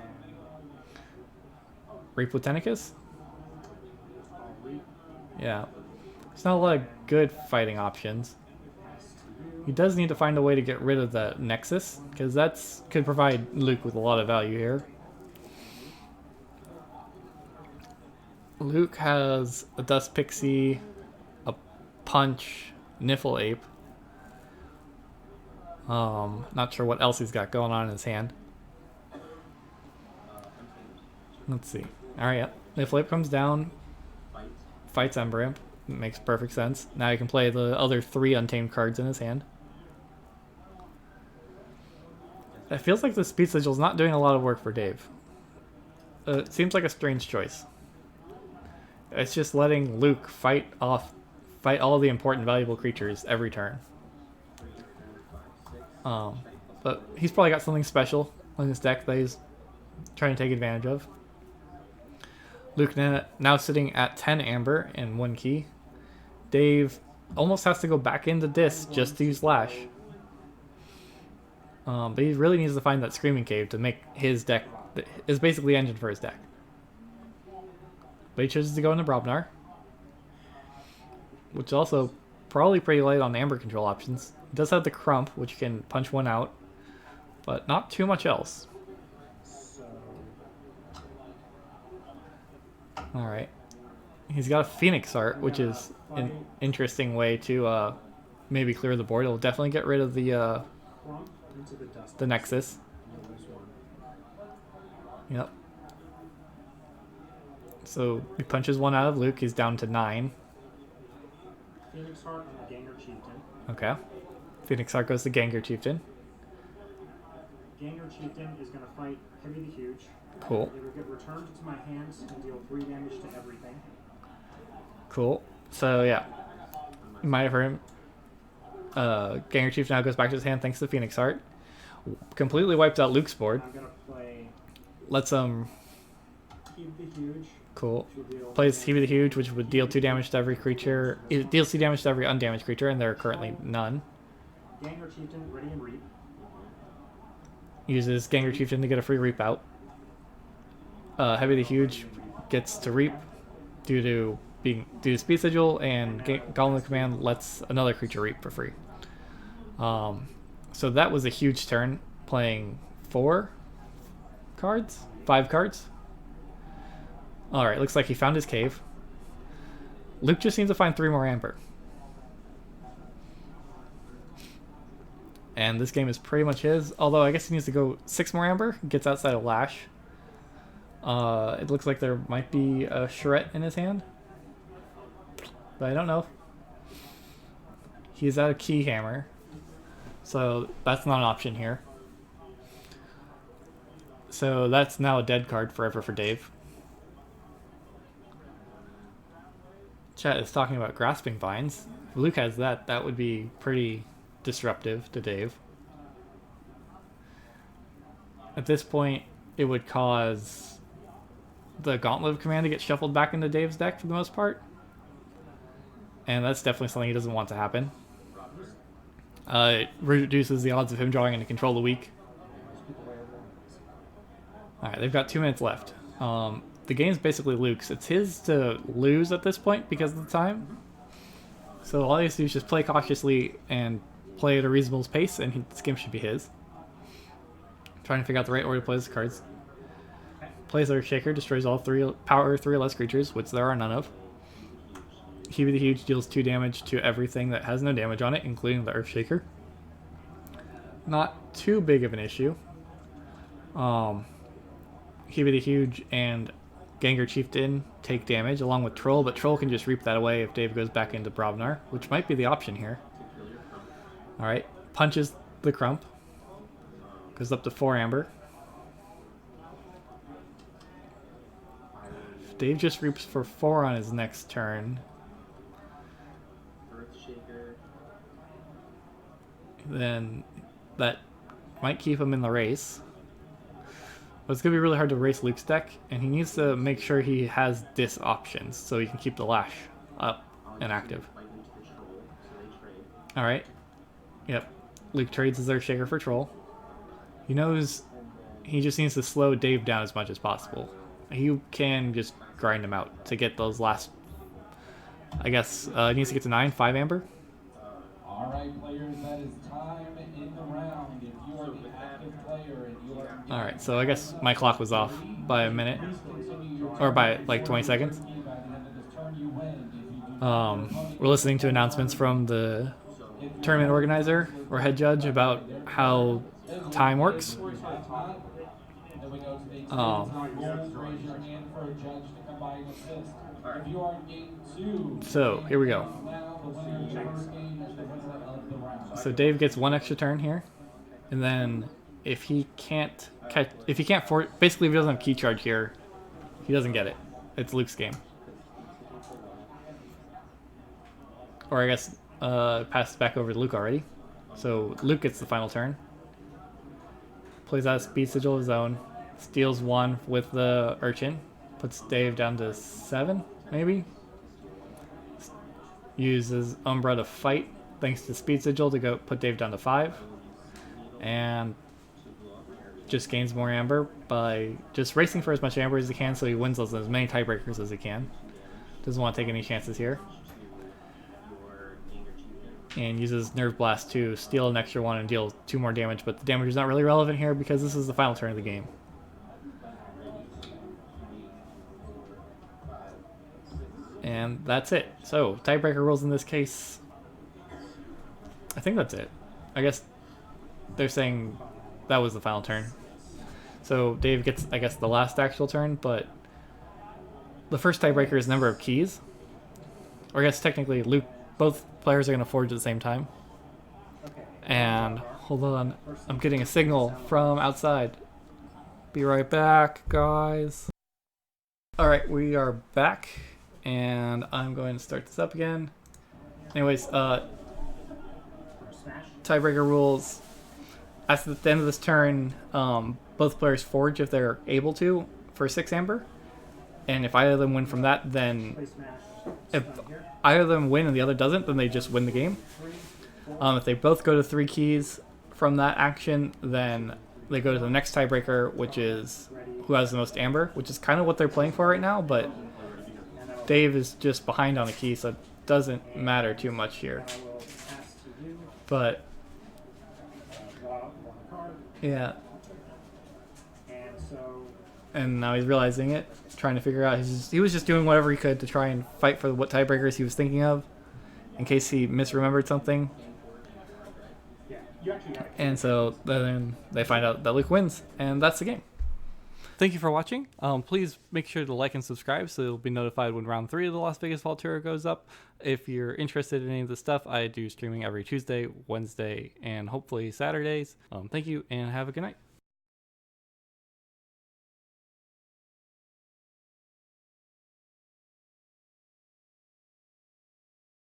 Reapout. Yeah. There's not a lot of good fighting options. He does need to find a way to get rid of the Nexus, because that's could provide Luke with a lot of value here. Luke has a Dust Pixie, a Punch, Niffle Ape. Not sure what else he's got going on in his hand. Let's see. Alright, yeah. Niffle Ape comes down, fights Ember Imp. Makes perfect sense. Now he can play the other 3 Untamed cards in his hand. It feels like the Speed Sigil is not doing a lot of work for Dave. It seems like a strange choice. It's just letting Luke fight all the important valuable creatures every turn. But he's probably got something special in his deck that he's trying to take advantage of. Luke now sitting at 10 Amber and 1 key. Dave almost has to go back into Dis just to use Lash. But he really needs to find that Screaming Cave to make his deck is basically engine for his deck. But he chooses to go into Brobnar, which is also probably pretty light on Amber control options. He does have the Crump, which can punch one out, but not too much else. Alright. He's got a Phoenix Art, which is an interesting way to maybe clear the board. It'll definitely get rid of the Nexus. Yep. So he punches one out of Luke. He's down to 9. Phoenix Heart and Ganger Chieftain. Okay. Phoenix Heart goes to Ganger Chieftain. Ganger Chieftain is going to fight Heavy the Huge. Cool. It will get returned to my hands and deal 3 damage to everything. Cool. So yeah, you might have heard him. Ganger Chief now goes back to his hand thanks to Phoenix Heart. Completely wiped out Luke's board. I'm going to play Lets him. Heave the Huge. Cool. Plays Heavy the Huge, which would deal 2 damage to every creature. It deals 2 damage to every undamaged creature, and there are currently none. Ganger Chieftain, ready and reap. Uses Ganger Chieftain to get a free reap out. Heavy the Huge gets to reap due to Speed Sigil, and Golem Command lets another creature reap for free. So that was a huge turn, playing 5 cards. Alright, looks like he found his cave. Luke just needs to find 3 more Amber. And this game is pretty much his, although I guess he needs to go 6 more Amber, gets outside of Lash. It looks like there might be a Charette in his hand, but I don't know. He's out of Key Hammer, so that's not an option here. So that's now a dead card forever for Dave. Chat is talking about Grasping Vines. If Luke has that, that would be pretty disruptive to Dave. At this point, it would cause the Gauntlet of Command to get shuffled back into Dave's deck for the most part. And that's definitely something he doesn't want to happen. It reduces the odds of him drawing into Control the weak. Alright, they've got 2 minutes left. The game's basically Luke's. It's his to lose at this point because of the time. So all he has to do is just play cautiously and play at a reasonable pace, and this game should be his. Trying to figure out the right order to play his cards. Plays Earthshaker, destroys all power 3 or less creatures, which there are none of. Hubie the Huge deals 2 damage to everything that has no damage on it, including the Earthshaker. Not too big of an issue. Hubie the Huge and Gengar Chieftain take damage along with Troll, but Troll can just reap that away if Dave goes back into Bravnar, which might be the option here. Alright, punches the Crump. Goes up to 4 Amber. If Dave just reaps for 4 on his next turn, then that might keep him in the race. But it's going to be really hard to race Luke's deck, and he needs to make sure he has dis options so he can keep the Lash up and active. Alright. Yep. Luke trades his Earthshaker for Troll. He knows he just needs to slow Dave down as much as possible. He can just grind him out to get those last... I guess he needs to get to 9, 5 Amber. Alright, players, that is time in the round. If you are the active player and you are... Alright, so I guess my clock was off by a minute. Or by like 20 seconds. We're listening to announcements from the tournament organizer or head judge about how time works. So here we go. So Dave gets 1 extra turn here, and then if he can't basically if he doesn't have key charge here, he doesn't get it. It's Luke's game. Or I guess pass back over to Luke already. So Luke gets the final turn. Plays out a Speed Sigil of his own. Steals 1 with the Archon. Puts Dave down to 7, maybe. Uses Umbra to fight, thanks to Speed Sigil, to go put Dave down to 5. And just gains more Amber by just racing for as much Amber as he can so he wins as many tiebreakers as he can. Doesn't want to take any chances here. And uses Nerve Blast to steal an extra 1 and deal 2 more damage, but the damage is not really relevant here because this is the final turn of the game. And that's it. So, tiebreaker rules in this case. I think that's it. I guess they're saying that was the final turn. So, Dave gets, I guess, the last actual turn, but the first tiebreaker is number of keys. Or I guess technically Luke, both players are going to forge at the same time. And, hold on, I'm getting a signal from outside. Be right back, guys. Alright, we are back. And I'm going to start this up again. Anyways, tiebreaker rules. At the end of this turn, both players forge if they're able to for 6 Amber. And if either of them win from that, then if either of them win and the other doesn't, then they just win the game. If they both go to 3 keys from that action, then they go to the next tiebreaker, which is who has the most Amber, which is kind of what they're playing for right now, but Dave is just behind on a key, so it doesn't matter too much here. But yeah. And now he's realizing it, trying to figure out. He was just doing whatever he could to try and fight for what tiebreakers he was thinking of, in case he misremembered something. And so then they find out that Luke wins, and that's the game. Thank you for watching. Please make sure to like and subscribe so you'll be notified when round 3 of the Las Vegas Vaultura goes up. If you're interested in any of this stuff, I do streaming every Tuesday, Wednesday, and hopefully Saturdays. Thank you, and have a good night.